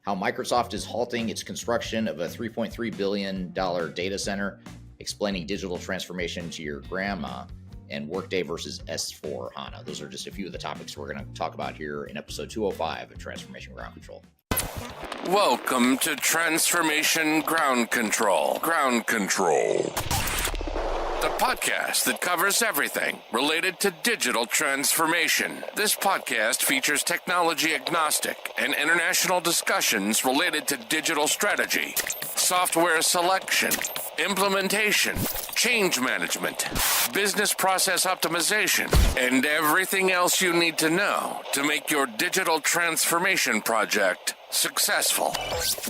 how Microsoft is halting its construction of a $3.3 billion data center, explaining digital transformation to your grandma, and Workday versus S4HANA. Those are just a few of the topics we're going to talk about here in episode 205 of Transformation Ground Control. Welcome to Transformation Ground Control. Ground Control. The podcast that covers everything related to digital transformation. This podcast features technology agnostic and international discussions related to digital strategy, software selection, implementation, change management, business process optimization, and everything else you need to know to make your digital transformation project successful.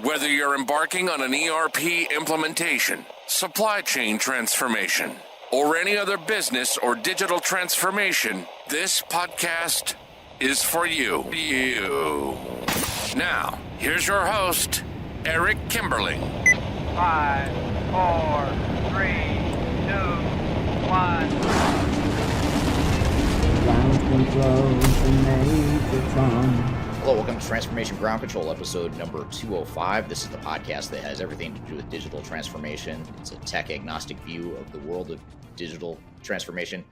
Whether you're embarking on an ERP implementation, supply chain transformation, or any other business or digital transformation, this podcast is for you. Now, here's your host, Eric Kimberling. 5, 4, 3, 2, 1. Ground control to Major. Hello, welcome to Transformation Ground Control, episode number 205. This is the podcast that has everything to do with digital transformation. It's a tech-agnostic view of the world of digital transformation.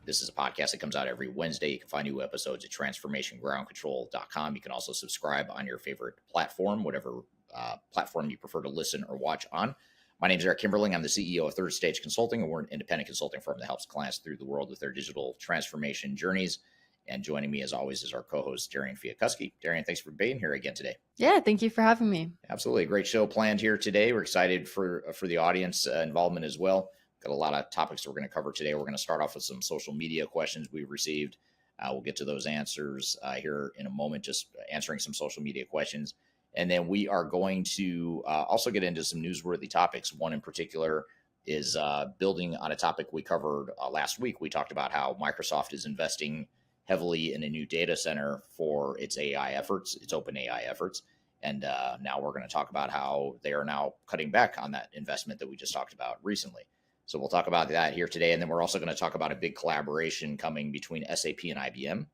This is a podcast that comes out every Wednesday. You can find new episodes at transformationgroundcontrol.com. You can also subscribe on your favorite platform, whatever platform you prefer to listen or watch on. My name is Eric Kimberling. I'm the CEO of Third Stage Consulting, and we're an independent consulting firm that helps clients through the world with their digital transformation journeys. And joining me, as always, is our co-host, Darian Chwialkowski. Darian, thanks for being here again today. Yeah, thank you for having me. Absolutely. A great show planned here today. We're excited for the audience involvement as well. Got a lot of topics we're going to cover today. We're going to start off with some social media questions we've received. We'll get to those answers here in a moment, just answering some social media questions. And then we are going to also get into some newsworthy topics. One in particular is building on a topic we covered last week. We talked about how Microsoft is investing heavily in a new data center for its AI efforts, its open AI efforts. And now we're going to talk about how they are now cutting back on that investment that we just talked about recently. So we'll talk about that here today. And then we're also going to talk about a big collaboration coming between SAP and IBM.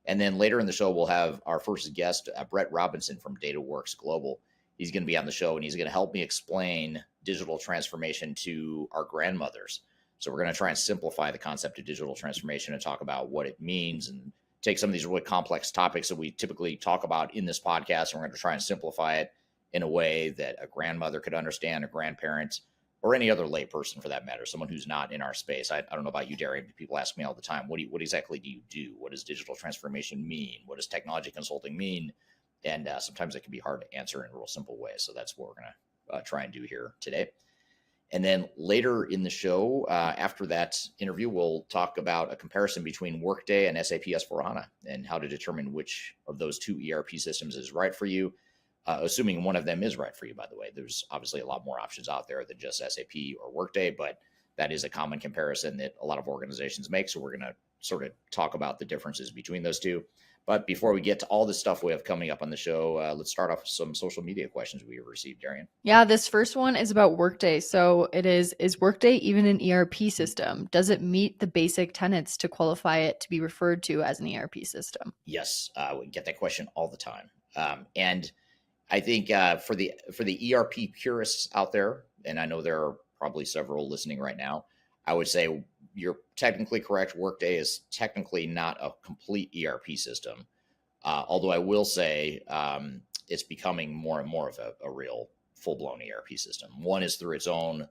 And then later in the show, we'll have our first guest, Bret Robinson from Worx Global. He's going to be on the show, and he's going to help me explain digital transformation to our grandmothers. So we're going to try and simplify the concept of digital transformation and talk about what it means and take some of these really complex topics that we typically talk about in this podcast. And we're going to try and simplify it in a way that a grandmother could understand, a grandparent, or any other layperson for that matter, someone who's not in our space. I don't know about you, Darian, but people ask me all the time, what exactly do you do? What does digital transformation mean? What does technology consulting mean? And sometimes it can be hard to answer in a real simple way. So that's what we're going to try and do here today. And then later in the show, after that interview, we'll talk about a comparison between Workday and SAP S4HANA and how to determine which of those two ERP systems is right for you, assuming one of them is right for you, by the way. There's obviously a lot more options out there than just SAP or Workday, but that is a common comparison that a lot of organizations make. So we're going to sort of talk about the differences between those two. But before we get to all this stuff we have coming up on the show, let's start off with some social media questions we have received, Darian. Yeah, this first one is about Workday. So it is Workday even an ERP system? Does it meet the basic tenets to qualify it to be referred to as an ERP system? Yes, we get that question all the time. And I think for the ERP purists out there, and I know there are probably several listening right now, I would say you're technically correct. Workday is technically not a complete ERP system, although I will say it's becoming more and more of a real full-blown ERP system. One is through its own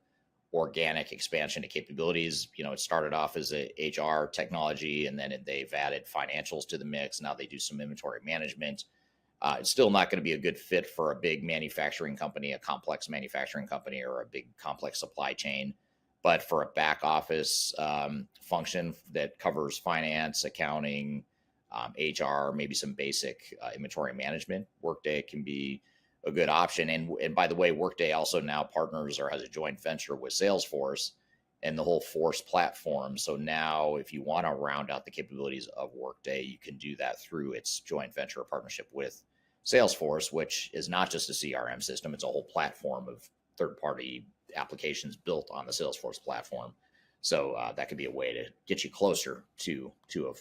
organic expansion of capabilities. You know, it started off as a HR technology, and then they've added financials to the mix. Now they do some inventory management. It's still not going to be a good fit for a big manufacturing company, a complex manufacturing company, or a big complex supply chain. But for a back office function that covers finance, accounting, HR, maybe some basic inventory management, Workday can be a good option. And by the way, Workday also now partners or has a joint venture with Salesforce and the whole Force platform. So now if you want to round out the capabilities of Workday, you can do that through its joint venture partnership with Salesforce, which is not just a CRM system. It's a whole platform of third-party applications built on the Salesforce platform. So that could be a way to get you closer to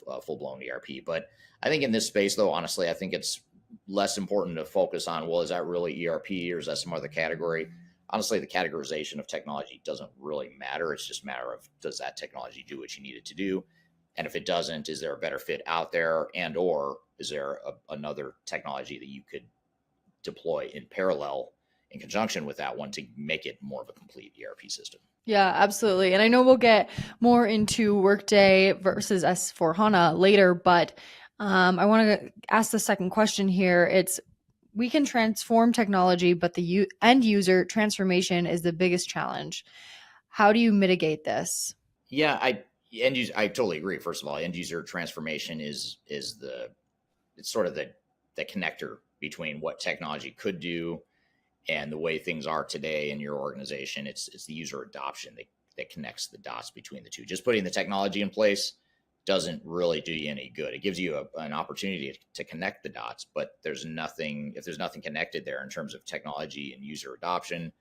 a full-blown ERP. But I think in this space, though, honestly, I think it's less important to focus on, well, is that really ERP or is that some other category? Honestly, the categorization of technology doesn't really matter. It's just a matter of, does that technology do what you need it to do? And if it doesn't, is there a better fit out there? And or is there another technology that you could deploy in parallel in conjunction with that one to make it more of a complete ERP system? Yeah, absolutely. And I know we'll get more into Workday versus S/4HANA later, but I want to ask the second question here. It's, we can transform technology, but the end user transformation is the biggest challenge. How do you mitigate this? Yeah, I totally agree. First of all, end user transformation is it's sort of the connector between what technology could do and the way things are today in your organization. It's the user adoption that connects the dots between the two. Just putting the technology in place doesn't really do you any good. It gives you an opportunity to connect the dots, but if there's nothing connected there in terms of technology and user adoption,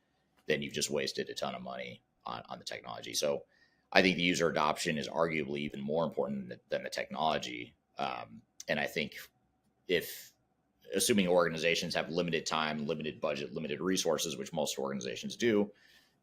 then you've just wasted a ton of money on the technology. So I think the user adoption is arguably even more important than the technology. And I think, if assuming organizations have limited time, limited budget, limited resources, which most organizations do,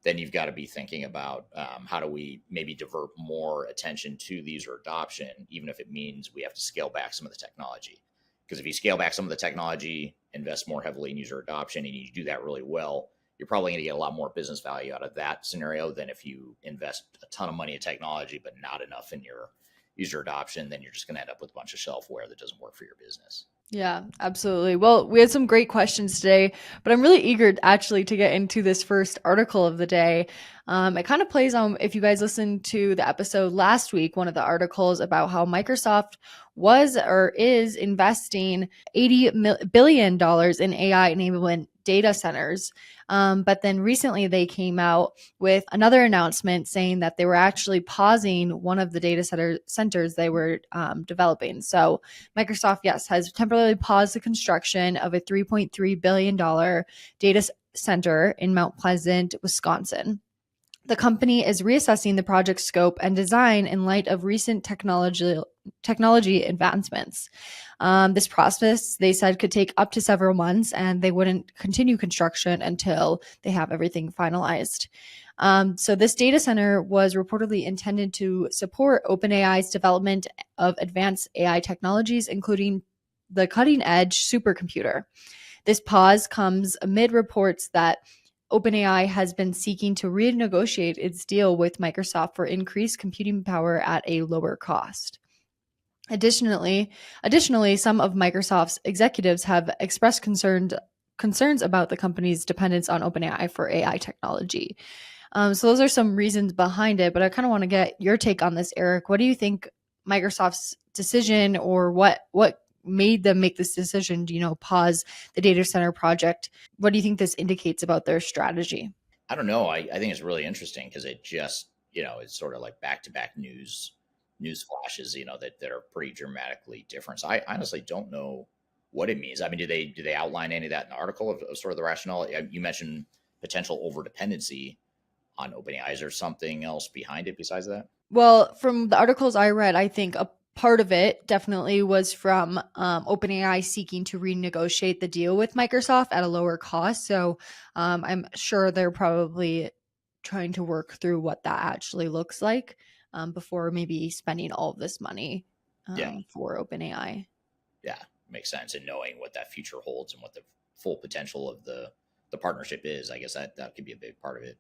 then you've got to be thinking about how do we maybe divert more attention to the user adoption, even if it means we have to scale back some of the technology. Because if you scale back some of the technology, invest more heavily in user adoption, and you do that really well, you're probably going to get a lot more business value out of that scenario than if you invest a ton of money in technology, but not enough in your user adoption. Then you're just going to end up with a bunch of shelfware that doesn't work for your business. Yeah, absolutely. Well, we had some great questions today, but I'm really eager actually to get into this first article of the day. It kind of plays on, if you guys listened to the episode last week, one of the articles about how Microsoft was or is investing $80 billion in AI enablement data centers. But then recently they came out with another announcement saying that they were actually pausing one of the data centers they were developing. So Microsoft, yes, has temporarily paused the construction of a $3.3 billion data center in Mount Pleasant, Wisconsin. The company is reassessing the project's scope and design in light of recent technology advancements. This process, they said, could take up to several months, and they wouldn't continue construction until they have everything finalized. So this data center was reportedly intended to support OpenAI's development of advanced AI technologies, including the cutting-edge supercomputer. This pause comes amid reports that OpenAI has been seeking to renegotiate its deal with Microsoft for increased computing power at a lower cost. Additionally, some of Microsoft's executives have expressed concerns about the company's dependence on OpenAI for AI technology. So those are some reasons behind it, but I kind of want to get your take on this, Eric. What do you think Microsoft's decision, or what made them make this decision to, pause the data center project? What do you think this indicates about their strategy? I don't know. I think it's really interesting because it just, it's sort of like back-to-back news flashes, that are pretty dramatically different. So I honestly don't know what it means. I mean, do they outline any of that in the article of sort of the rationale? You mentioned potential overdependency on OpenAI. Is there something else behind it besides that? Well, from the articles I read, I think a part of it definitely was from OpenAI seeking to renegotiate the deal with Microsoft at a lower cost. So I'm sure they're probably trying to work through what that actually looks like before maybe spending all of this money for OpenAI. Yeah, makes sense. And knowing what that future holds and what the full potential of the partnership is, I guess that could be a big part of it.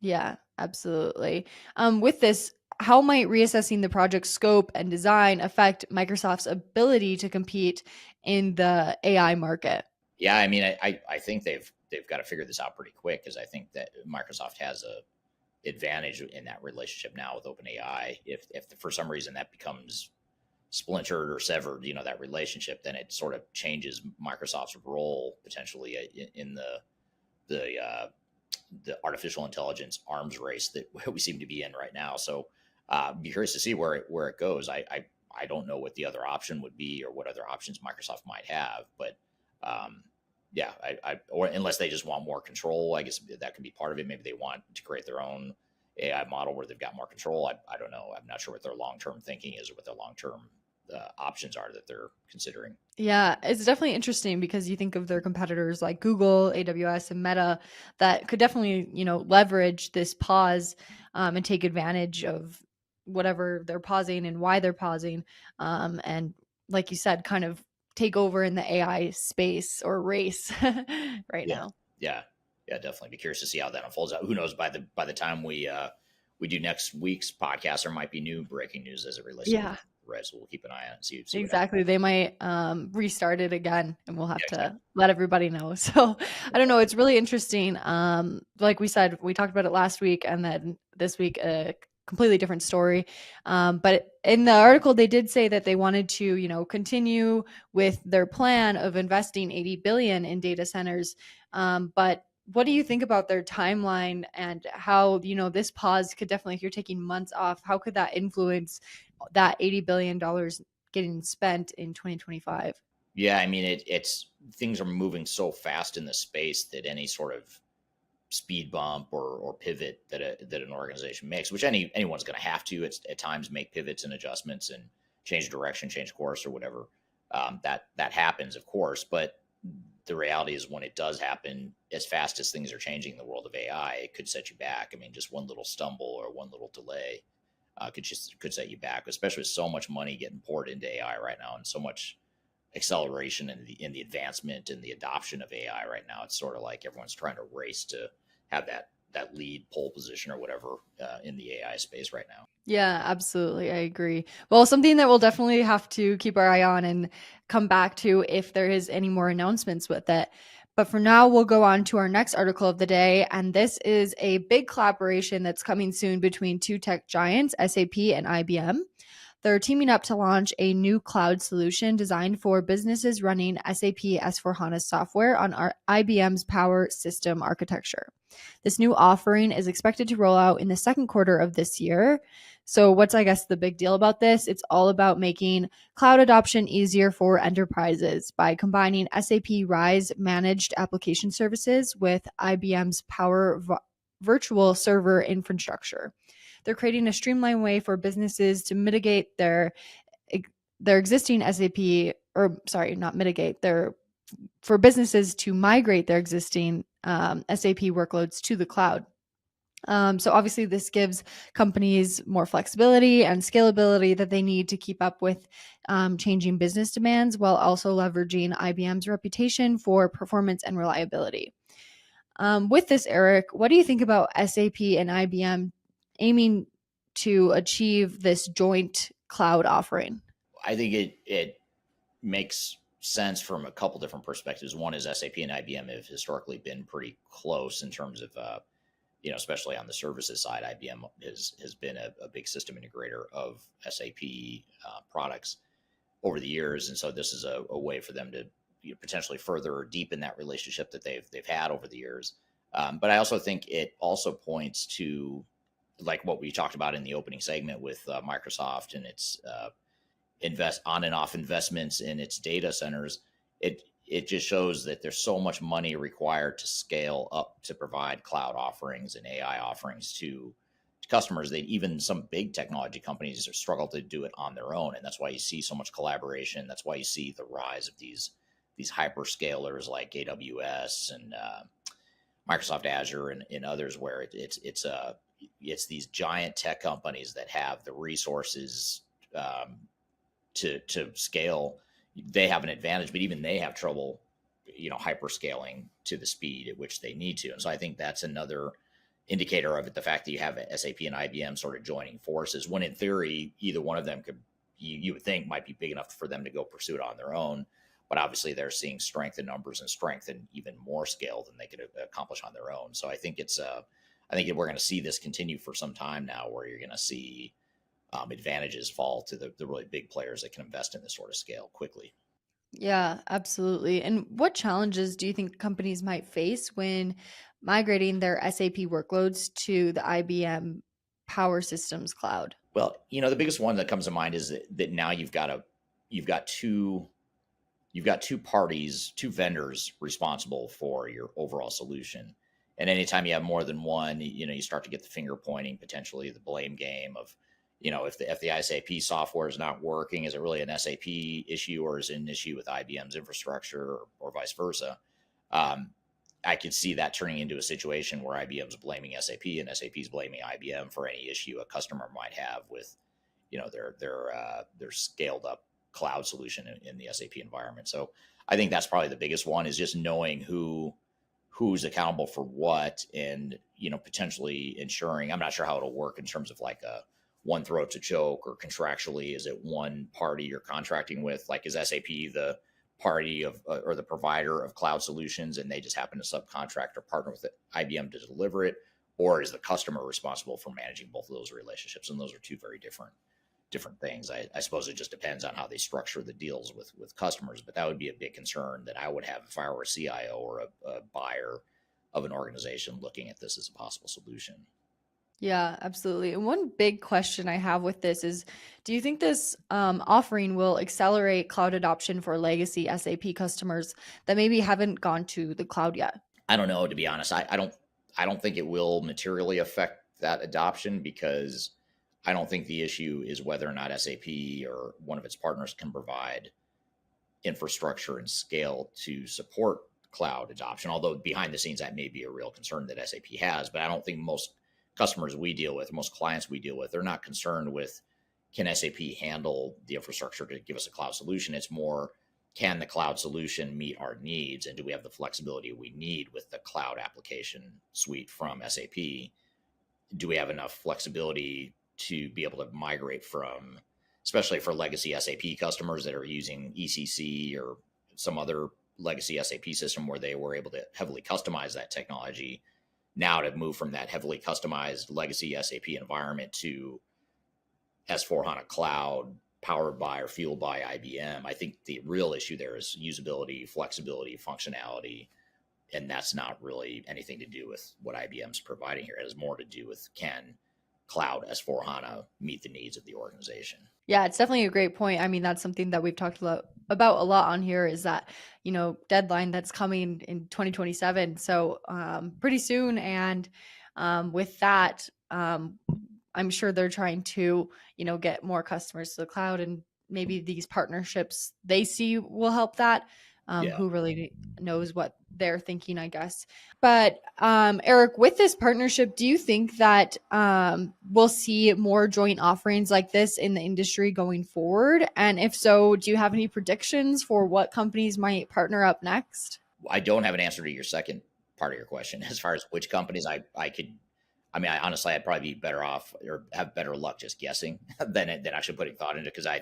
Yeah, absolutely. With this, how might reassessing the project's scope and design affect Microsoft's ability to compete in the AI market? Yeah, I mean, I think they've got to figure this out pretty quick, because I think that Microsoft has a advantage in that relationship now with OpenAI. If for some reason that becomes splintered or severed, that relationship, then it sort of changes Microsoft's role potentially in the artificial intelligence arms race that we seem to be in right now. So be curious to see where it goes. I don't know what the other option would be or what other options Microsoft might have, but or unless they just want more control, I guess that could be part of it. Maybe they want to create their own AI model where they've got more control. I don't know. I'm not sure what their long-term thinking is or what their long-term options are that they're considering. Yeah, it's definitely interesting because you think of their competitors like Google, AWS, and Meta that could definitely, leverage this pause and take advantage of whatever they're pausing and why they're pausing. And like you said, kind of take over in the AI space or race right Yeah, now. yeah, yeah. Definitely be curious to see how that unfolds. Who knows? By the time we do next week's podcast, there might be new breaking news as it relates to Yeah, Red. So we'll keep an eye on it and see what happens. exactly. They might restart it again and we'll have Yeah, to exactly. let everybody know. So I don't know. It's really interesting. Like we said, we talked about it last week and then this week, a completely different story. But in the article, they did say that they wanted to, continue with their plan of investing 80 billion in data centers. But what do you think about their timeline and how, this pause could definitely, if you're taking months off, how could that influence that $80 billion getting spent in 2025? Yeah, I mean, it's things are moving so fast in the space that any sort of speed bump or pivot that an organization makes, which anyone's going to have to at times make pivots and adjustments and change direction, change course, or whatever. That happens, of course, but the reality is when it does happen, as fast as things are changing in the world of AI, it could set you back. I mean, just one little stumble or one little delay could set you back, especially with so much money getting poured into AI right now and so much acceleration in the advancement and the adoption of AI right now. It's sort of like everyone's trying to race to have that lead pole position or whatever in the AI space right now. Yeah, absolutely. I agree. Well, something that we'll definitely have to keep our eye on and come back to if there is any more announcements with it. But for now, we'll go on to our next article of the day. And this is a big collaboration that's coming soon between two tech giants, SAP and IBM. They're teaming up to launch a new cloud solution designed for businesses running SAP S/4HANA software on IBM's Power System architecture. This new offering is expected to roll out in the second quarter of this year. So, what's, I guess, the big deal about this? It's all about making cloud adoption easier for enterprises by combining SAP RISE managed application services with IBM's Power virtual server infrastructure. They're creating a streamlined way for businesses to mitigate their existing SAP, or sorry, not mitigate, for businesses to migrate their existing SAP workloads to the cloud. So obviously this gives companies more flexibility and scalability that they need to keep up with changing business demands while also leveraging IBM's reputation for performance and reliability. With this, Eric, what do you think about SAP and IBM aiming to achieve this joint cloud offering? I think it makes sense from a couple different perspectives. One is SAP and IBM have historically been pretty close in terms of especially on the services side. IBM has been a big system integrator of SAP products over the years, and so this is a way for them to potentially further or deepen that relationship that they've had over the years. But I also think it also points to like what we talked about in the opening segment with Microsoft and its invest on and off investments in its data centers. It just shows that there's so much money required to scale up to provide cloud offerings and AI offerings to customers that even some big technology companies struggle to do it on their own. And that's why you see so much collaboration. That's why you see the rise of these hyperscalers like AWS and Microsoft Azure and others, where it's these giant tech companies that have the resources to scale. They have an advantage, but even they have trouble, hyperscaling to the speed at which they need to. And so I think that's another indicator of it. The fact that you have SAP and IBM sort of joining forces, when in theory, either one of them could, you would think might be big enough for them to go pursue it on their own. But obviously they're seeing strength in numbers and strength in even more scale than they could accomplish on their own. So I think I think we're going to see this continue for some time now, where you're going to see advantages fall to the really big players that can invest in this sort of scale quickly. Yeah, absolutely. And what challenges do you think companies might face when migrating their SAP workloads to the IBM Power Systems cloud? Well, the biggest one that comes to mind is that now you've got two parties, two vendors responsible for your overall solution. And anytime you have more than one, you start to get the finger pointing, potentially the blame game of, if the SAP software is not working, is it really an SAP issue or is it an issue with IBM's infrastructure or vice versa? I could see that turning into a situation where IBM's blaming SAP and SAP's blaming IBM for any issue a customer might have with, their scaled up cloud solution in the SAP environment. So I think that's probably the biggest one, is just knowing who's accountable for what, and potentially ensuring. I'm not sure how it'll work in terms of like a one throat to choke, or contractually, is it one party you're contracting with? Like, is SAP the party of or the provider of cloud solutions, and they just happen to subcontract or partner with IBM to deliver it, or is the customer responsible for managing both of those relationships? And those are two very different things. I suppose it just depends on how they structure the deals with customers, but that would be a big concern that I would have if I were a CIO or a buyer of an organization looking at this as a possible solution. Yeah, absolutely. And one big question I have with this is, do you think this offering will accelerate cloud adoption for legacy SAP customers that maybe haven't gone to the cloud yet? I don't know, to be honest. I don't think it will materially affect that adoption, because I don't think the issue is whether or not SAP or one of its partners can provide infrastructure and scale to support cloud adoption. Although behind the scenes, that may be a real concern that SAP has, but I don't think most customers we deal with, most clients we deal with, they're not concerned with, can SAP handle the infrastructure to give us a cloud solution? It's more, can the cloud solution meet our needs? And do we have the flexibility we need with the cloud application suite from SAP? Do we have enough flexibility to be able to migrate from, especially for legacy SAP customers that are using ECC or some other legacy SAP system where they were able to heavily customize that technology, now to move from that heavily customized legacy SAP environment to S/4HANA Cloud powered by or fueled by IBM. I think the real issue there is usability, flexibility, functionality, and that's not really anything to do with what IBM's providing here. It has more to do with, can cloud S/4HANA meet the needs of the organization? Yeah, it's definitely a great point. I mean, that's something that we've talked about a lot on here, is that, deadline that's coming in 2027. So pretty soon. And with that, I'm sure they're trying to, get more customers to the cloud, and maybe these partnerships they see will help that. Who really knows what they're thinking, I guess. But Eric, with this partnership, do you think that we'll see more joint offerings like this in the industry going forward? And if so, do you have any predictions for what companies might partner up next? I don't have an answer to your second part of your question. As far as which companies honestly, I'd probably be better off or have better luck just guessing than actually putting thought into it, because I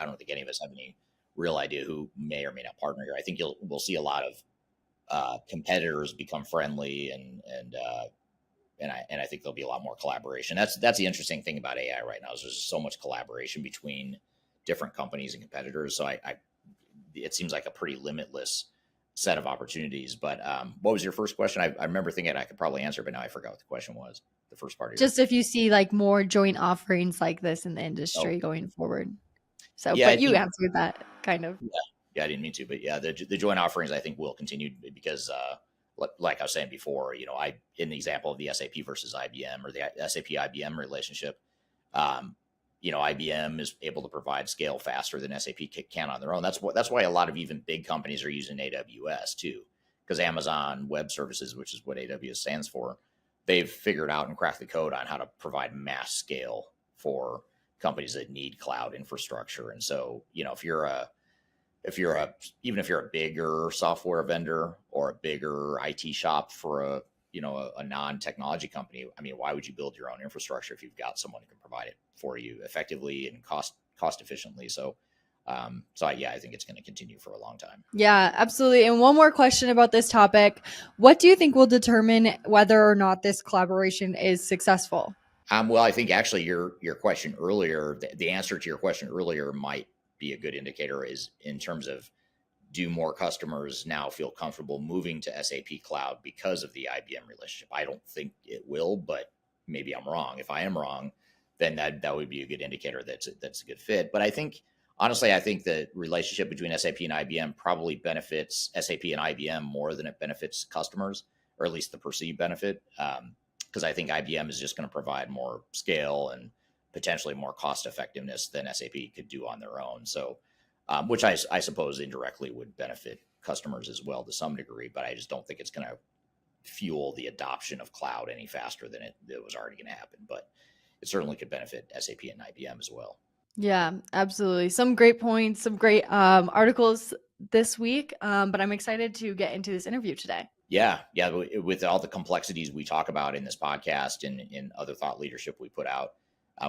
don't think any of us have any real idea who may or may not partner here. I think we'll see a lot of competitors become friendly, and I think there'll be a lot more collaboration. That's the interesting thing about AI right now, is there's so much collaboration between different companies and competitors. So it seems like a pretty limitless set of opportunities. But what was your first question? I remember thinking I could probably answer, but now I forgot what the question was. The first part of just if you see like more joint offerings like this in the industry going forward. So, yeah, but you answered that kind of. Yeah, I didn't mean to, but yeah, the joint offerings I think will continue, because like I was saying before, in the example of the SAP versus IBM, or the SAP IBM relationship, IBM is able to provide scale faster than SAP can on their own. That's why a lot of even big companies are using AWS too, because Amazon Web Services, which is what AWS stands for, they've figured out and cracked the code on how to provide mass scale for companies that need cloud infrastructure. And so, even if you're a bigger software vendor or a bigger IT shop for a non-technology company, why would you build your own infrastructure if you've got someone who can provide it for you effectively and cost efficiently? So I think it's going to continue for a long time. Yeah, absolutely. And one more question about this topic. What do you think will determine whether or not this collaboration is successful? Well, I think actually your question earlier, the answer to your question earlier might be a good indicator, is in terms of, do more customers now feel comfortable moving to SAP Cloud because of the IBM relationship? I don't think it will, but maybe I'm wrong. If I am wrong, then that would be a good indicator that's a good fit. But I think, honestly, the relationship between SAP and IBM probably benefits SAP and IBM more than it benefits customers, or at least the perceived benefit. Because I think IBM is just going to provide more scale and potentially more cost effectiveness than SAP could do on their own. So, which I suppose indirectly would benefit customers as well to some degree, but I just don't think it's going to fuel the adoption of cloud any faster than it was already going to happen. But it certainly could benefit SAP and IBM as well. Yeah, absolutely. Some great points, some great articles this week, but I'm excited to get into this interview today. Yeah. With all the complexities we talk about in this podcast and in other thought leadership we put out,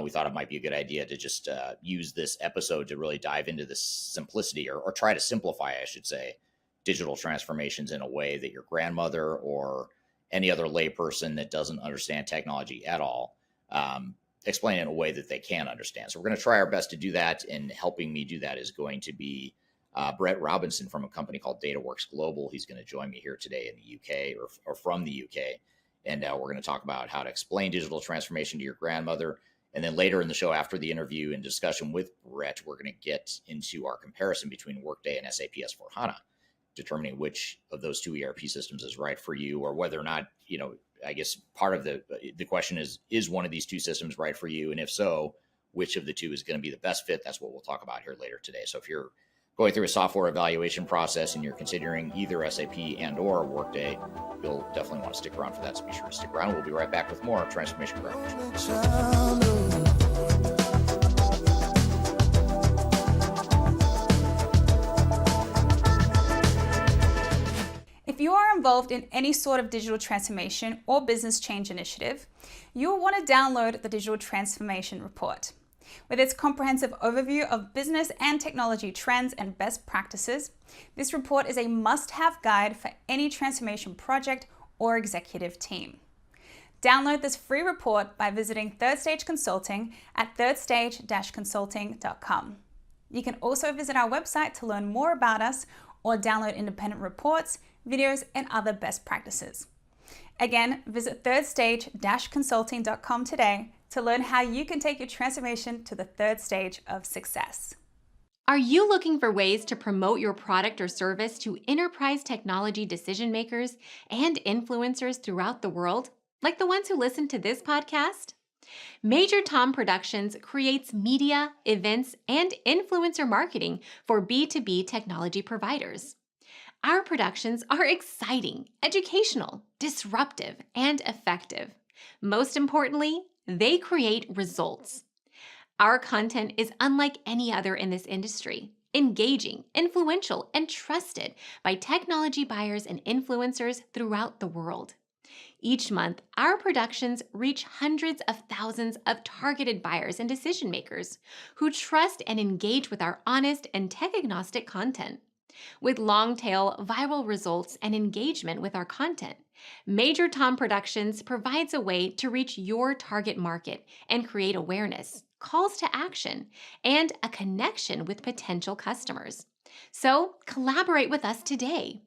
we thought it might be a good idea to just use this episode to really dive into this simplicity or try to simplify, I should say, digital transformations in a way that your grandmother or any other layperson that doesn't understand technology at all, explain it in a way that they can understand. So we're going to try our best to do that. And helping me do that is going to be Bret Robinson from a company called Worx Global. He's going to join me here today in the UK or from the UK. And we're going to talk about how to explain digital transformation to your grandmother. And then later in the show, after the interview and discussion with Bret, we're going to get into our comparison between Workday and SAP S/4HANA, determining which of those two ERP systems is right for you, or whether or not, I guess part of the question is one of these two systems right for you? And if so, which of the two is going to be the best fit? That's what we'll talk about here later today. So if you're going through a software evaluation process and you're considering either SAP and or Workday, you'll definitely want to stick around for that. So be sure to stick around. We'll be right back with more Transformation Ground Control. If you are involved in any sort of digital transformation or business change initiative, you'll want to download the Digital Transformation Report. With its comprehensive overview of business and technology trends and best practices, this report is a must-have guide for any transformation project or executive team. Download this free report by visiting Third Stage Consulting at thirdstage-consulting.com. You can also visit our website to learn more about us or download independent reports, videos, and other best practices. Again, visit thirdstage-consulting.com today to learn how you can take your transformation to the third stage of success. Are you looking for ways to promote your product or service to enterprise technology decision makers and influencers throughout the world, like the ones who listen to this podcast? Major Tom Productions creates media, events, and influencer marketing for B2B technology providers. Our productions are exciting, educational, disruptive, and effective. Most importantly, they create results. Our content is unlike any other in this industry, engaging, influential, and trusted by technology buyers and influencers throughout the world. Each month, our productions reach hundreds of thousands of targeted buyers and decision makers who trust and engage with our honest and tech-agnostic content. With long-tail viral results and engagement with our content, Major Tom Productions provides a way to reach your target market and create awareness, calls to action, and a connection with potential customers. So collaborate with us today.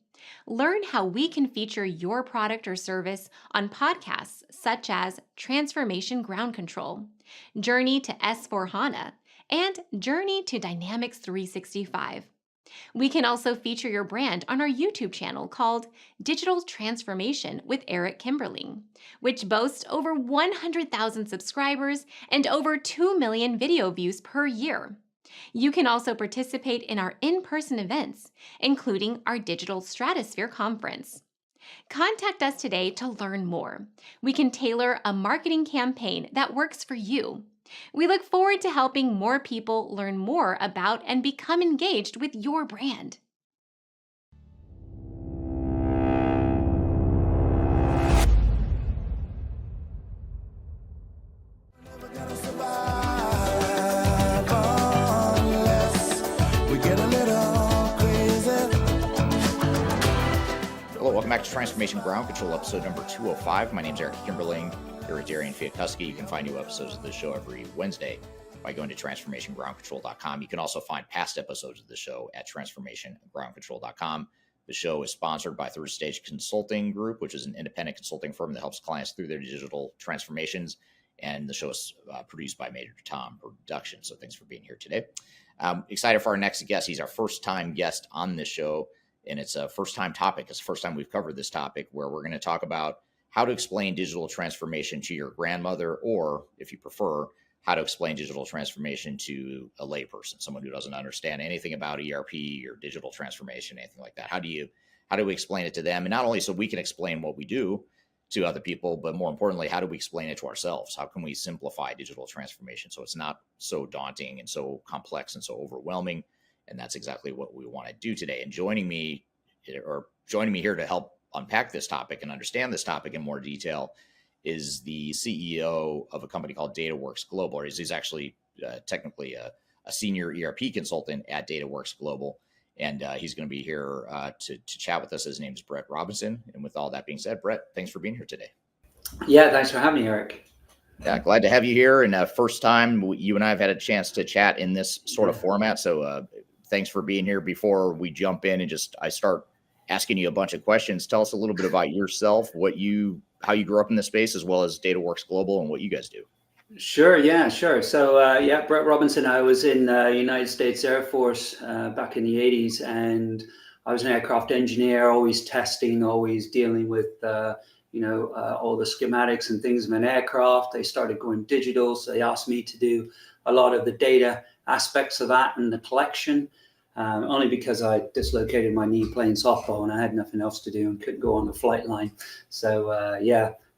Learn how we can feature your product or service on podcasts such as Transformation Ground Control, Journey to S/4HANA, and Journey to Dynamics 365. We can also feature your brand on our YouTube channel called Digital Transformation with Eric Kimberling, which boasts over 100,000 subscribers and over 2 million video views per year. You can also participate in our in-person events, including our Digital Stratosphere Conference. Contact us today to learn more. We can tailor a marketing campaign that works for you. We look forward to helping more people learn more about and become engaged with your brand. Hello, welcome back to Transformation Ground Control, episode number 205. My name is Eric Kimberling. Here at Darian Chwialkowski. You can find new episodes of this show every Wednesday by going to transformationgroundcontrol.com. You can also find past episodes of the show at transformationgroundcontrol.com. The show is sponsored by Third Stage Consulting Group, which is an independent consulting firm that helps clients through their digital transformations. And the show is produced by Major Tom Productions. So thanks for being here today. Excited for our next guest. He's our first-time guest on this show, and it's a first-time topic. It's the first time we've covered this topic, where we're going to talk about how to explain digital transformation to your grandmother, or if you prefer, how to explain digital transformation to a layperson, someone who doesn't understand anything about ERP or digital transformation, anything like that. How do we explain it to them? And not only so we can explain what we do to other people, but more importantly, how do we explain it to ourselves? How can we simplify digital transformation so it's not so daunting and so complex and so overwhelming? And that's exactly what we want to do today. And joining me here to help unpack this topic and understand this topic in more detail is the CEO of a company called Worx Global. Or he's actually technically a senior ERP consultant at Worx Global. And he's going to be here to chat with us. His name is Bret Robinson. And with all that being said, Bret, thanks for being here today. Yeah, thanks for having me, Eric. Yeah, glad to have you here. And first time you and I have had a chance to chat in this sort of format. So thanks for being here. Before we jump in and I start asking you a bunch of questions, tell us a little bit about yourself, how you grew up in this space, as well as Worx Global and what you guys do. Sure. Yeah, sure. So, Bret Robinson, I was in the United States Air Force back in the 80s, and I was an aircraft engineer, always testing, always dealing with, all the schematics and things of an aircraft. They started going digital, so they asked me to do a lot of the data aspects of that and the collection, only because I dislocated my knee playing softball and I had nothing else to do and couldn't go on the flight line. So,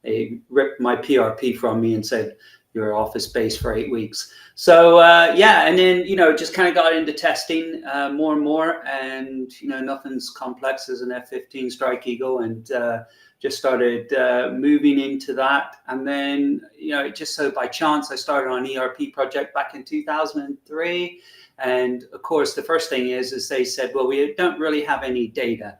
they ripped my PRP from me and said, "You're office space for 8 weeks." So and then just kind of got into testing more and more, and nothing's complex as an F-15 Strike Eagle, and just started moving into that. And then just so by chance I started on an ERP project back in 2003, and of course the first thing is they said, well, we don't really have any data.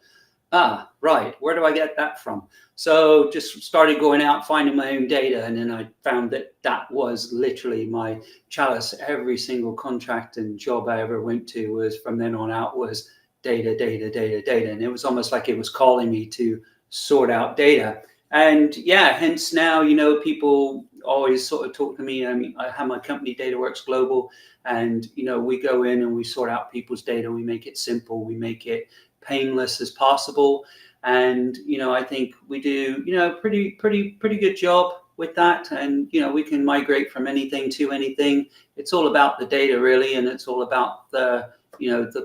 Right, where do I get that from? So just started going out, finding my own data. And then I found that was literally my chalice. Every single contract and job I ever went to was from then on out was data. And it was almost like it was calling me to sort out data. And hence now, people always sort of talk to me. I mean, I have my company Worx Global, and, we go in and we sort out people's data. We make it simple. We make it painless as possible. And, I think we do, pretty good job with that. And, we can migrate from anything to anything. It's all about the data really. And it's all about the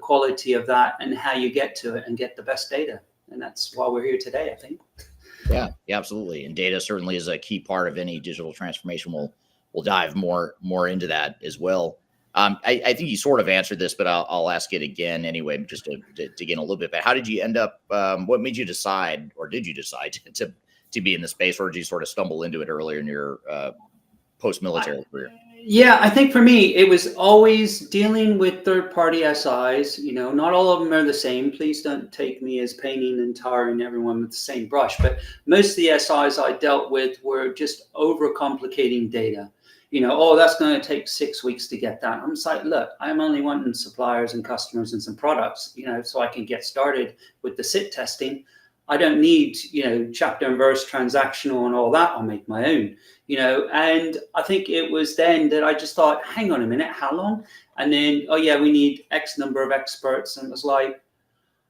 quality of that and how you get to it and get the best data. And that's why we're here today, I think. Yeah, absolutely. And data certainly is a key part of any digital transformation. We'll dive more into that as well. I think you sort of answered this, but I'll ask it again anyway, just to dig in a little bit. But how did you end up? What made you decide, or did you decide to be in the space, or did you sort of stumble into it earlier in your post-military career? Yeah, I think for me, it was always dealing with third-party SIs. Not all of them are the same. Please don't take me as painting and tarring everyone with the same brush. But most of the SIs I dealt with were just overcomplicating data. That's going to take 6 weeks to get that. I'm just like, look, I'm only wanting suppliers and customers and some products, so I can get started with the SIT testing. I don't need, chapter and verse transactional and all that. I'll make my own, and I think it was then that I just thought, hang on a minute, how long? And then, we need X number of experts. And it was like,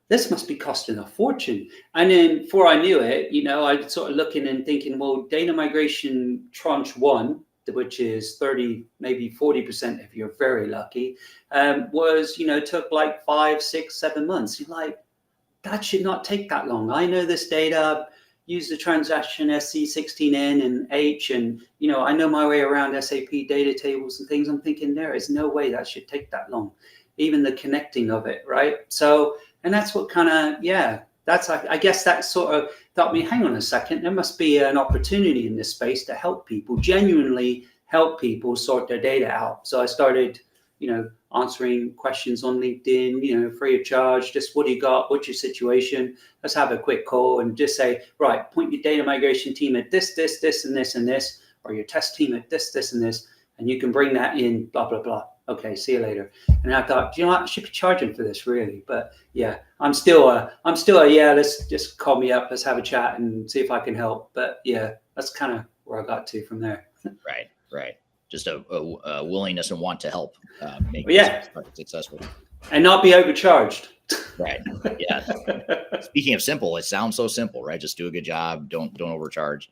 this must be costing a fortune. And then before I knew it, I'd sort of looking and thinking, well, data migration tranche 1, which is 30, maybe 40% if you're very lucky, was, took like 5, 6, 7 months. You're like, that should not take that long. I know this data, use the transaction SC16N and H, and, I know my way around SAP data tables and things. I'm thinking there is no way that should take that long, even the connecting of it, right? So, and that's what kind of, I guess that sort of thought me, hang on a second, there must be an opportunity in this space to help people, genuinely help people sort their data out. So I started, answering questions on LinkedIn, free of charge, just what do you got? What's your situation? Let's have a quick call and just say, right, point your data migration team at this, and this, and this, or your test team at this, and this, and you can bring that in, blah, blah, blah. Okay, see you later. And I thought, I should be charging for this really. But I'm still let's just call me up. Let's have a chat and see if I can help. But that's kind of where I got to from there. Right. Just a willingness and want to help make this successful. And not be overcharged. Right. Yeah. Speaking of simple, it sounds so simple, right? Just do a good job. Don't overcharge.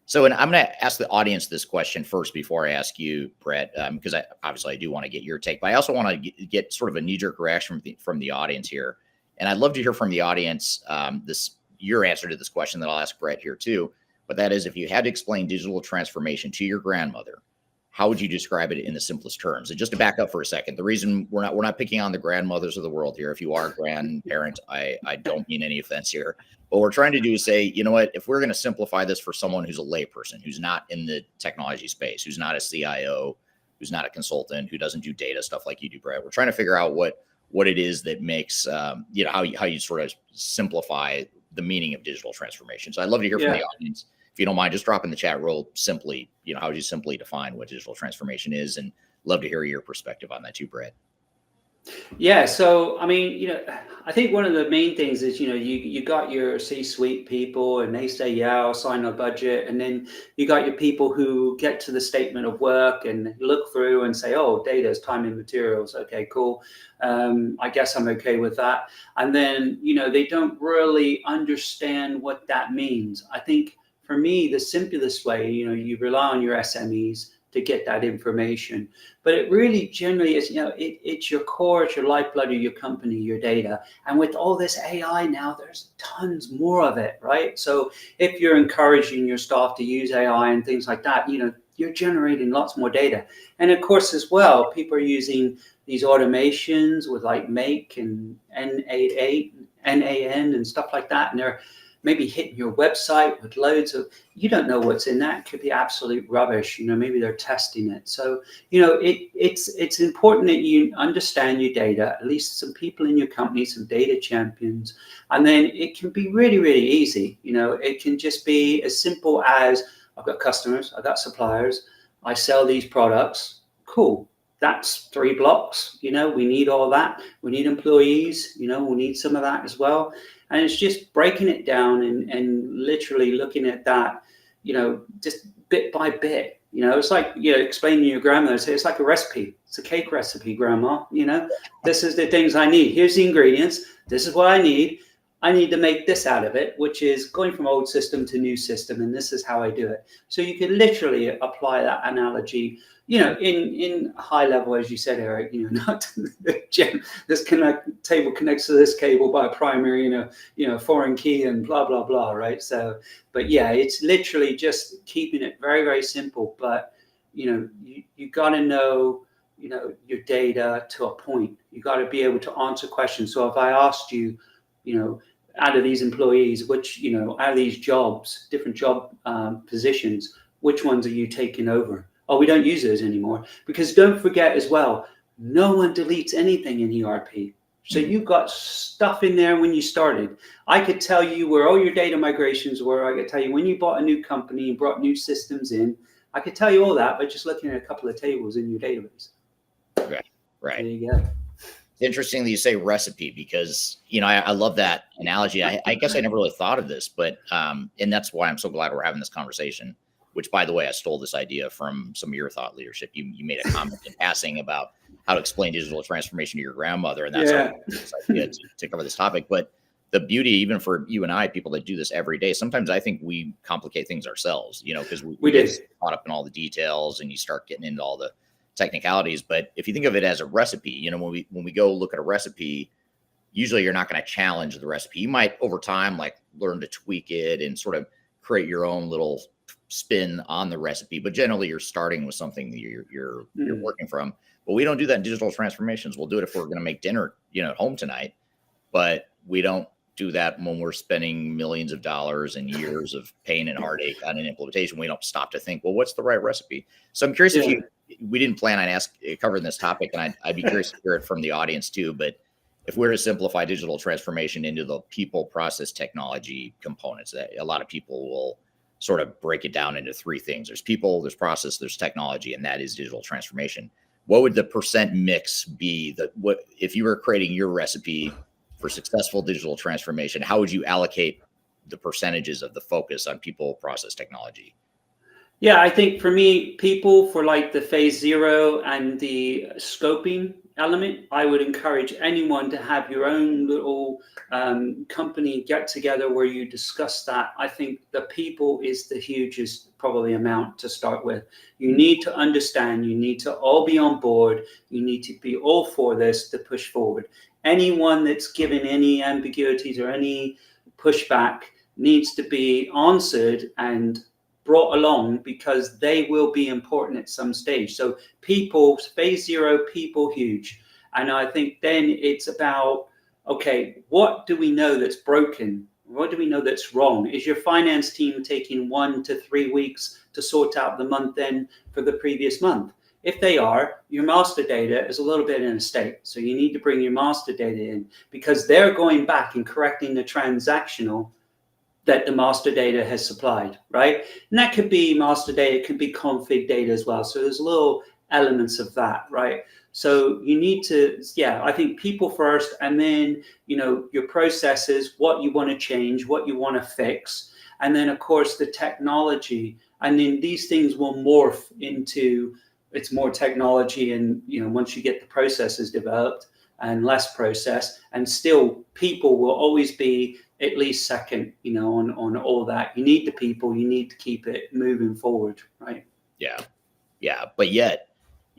So, and I'm going to ask the audience this question first before I ask you, Bret, because I do want to get your take, but I also want to get sort of a knee-jerk reaction from the audience here. And I'd love to hear from the audience your answer to this question that I'll ask Bret here too. But that is, if you had to explain digital transformation to your grandmother, how would you describe it in the simplest terms? And just to back up for a second, the reason we're not picking on the grandmothers of the world here. If you are a grandparent, I don't mean any offense here. What we're trying to do is say, you know what, if we're going to simplify this for someone who's a layperson, who's not in the technology space, who's not a CIO, who's not a consultant, who doesn't do data stuff like you do, Bret, we're trying to figure out what it is that makes, how you sort of simplify the meaning of digital transformation. So I'd love to hear from the audience. If you don't mind, just drop in the chat real simply, how would you simply define what digital transformation is? And love to hear your perspective on that too, Bret. Yeah. So, I mean, I think one of the main things is, you got your C-suite people and they say, yeah, I'll sign a budget. And then you got your people who get to the statement of work and look through and say, oh, data is time and materials. Okay, cool. I guess I'm okay with that. And then, they don't really understand what that means. I think for me, the simplest way, you rely on your SMEs to get that information. But it really generally is, it's your core, it's your lifeblood of your company, your data. And with all this AI now, there's tons more of it, right? So if you're encouraging your staff to use AI and things like that, you're generating lots more data. And of course, as well, people are using these automations with like Make and N88, NAN and stuff like that. And they're maybe hitting your website with loads of, you don't know what's in that. It could be absolute rubbish. Maybe they're testing it. So, it's important that you understand your data, at least some people in your company, some data champions. And then it can be really, really easy. It can just be as simple as, I've got customers, I've got suppliers, I sell these products. Cool. That's 3 blocks. We need all that. We need employees, we'll need some of that as well. And it's just breaking it down and literally looking at that, just bit by bit. It's like, explaining to your grandmother, say it's like a recipe. It's a cake recipe, Grandma. This is the things I need. Here's the ingredients. This is what I need. I need to make this out of it, which is going from old system to new system. And this is how I do it. So you can literally apply that analogy, in high level, as you said, Eric, not this table connects to this cable by a primary, foreign key and blah, blah, blah. Right. So, but yeah, it's literally just keeping it very, very simple. But, you got to know, your data to a point. You got to be able to answer questions. So if I asked you, out of these employees, which, out of these jobs, different job positions, which ones are you taking over? Oh, we don't use those anymore. Because don't forget as well, no one deletes anything in ERP. So you've got stuff in there when you started. I could tell you where all your data migrations were. I could tell you when you bought a new company and brought new systems in. I could tell you all that by just looking at a couple of tables in your database. Right. There you go. Interesting that you say recipe because, I love that analogy. I guess I never really thought of this, but, and that's why I'm so glad we're having this conversation, which, by the way, I stole this idea from some of your thought leadership. You made a comment in passing about how to explain digital transformation to your grandmother. And that's how this idea to cover this topic. But the beauty, even for you and I, people that do this every day, sometimes I think we complicate things ourselves, because we get caught up in all the details and you start getting into all the technicalities. But if you think of it as a recipe, when we go look at a recipe, usually you're not going to challenge the recipe. You might over time learn to tweak it and sort of create your own little spin on the recipe, but generally you're starting with something that you're working from. But we don't do that in digital transformations. We'll do it if we're going to make dinner at home tonight, but we don't do that when we're spending millions of dollars and years of pain and heartache on an implementation. We don't stop to think, well, what's the right recipe? So I'm curious if we didn't plan on covering this topic, and I'd be curious to hear it from the audience too. But if we're to simplify digital transformation into the people, process, technology components, a lot of people will sort of break it down into 3 things. There's people, there's process, there's technology, and that is digital transformation. What would the percent mix be? If you were creating your recipe for successful digital transformation, how would you allocate the percentages of the focus on people, process, technology? Yeah, I think for me, people for the phase 0 and the scoping element, I would encourage anyone to have your own little company get together where you discuss that. I think the people is the hugest probably amount to start with. You need to understand, you need to all be on board, you need to be all for this to push forward. Anyone that's given any ambiguities or any pushback needs to be answered and brought along, because they will be important at some stage. So people, phase zero, people huge. And I think then it's about, okay, what do we know that's broken? What do we know that's wrong? Is your finance team taking 1 to 3 weeks to sort out the month end for the previous month? If they are, your master data is a little bit in a state. So you need to bring your master data in, because they're going back and correcting the transactional that the master data has supplied, right? And that could be master data, it could be config data as well. So there's little elements of that, right? So you need to, I think people first, and then, your processes, what you want to change, what you want to fix. And then of course the technology, and then these things will morph into, it's more technology. And, once you get the processes developed and less process, and still people will always be at least second, on all that. You need the people, you need to keep it moving forward, right? Yeah. But yet,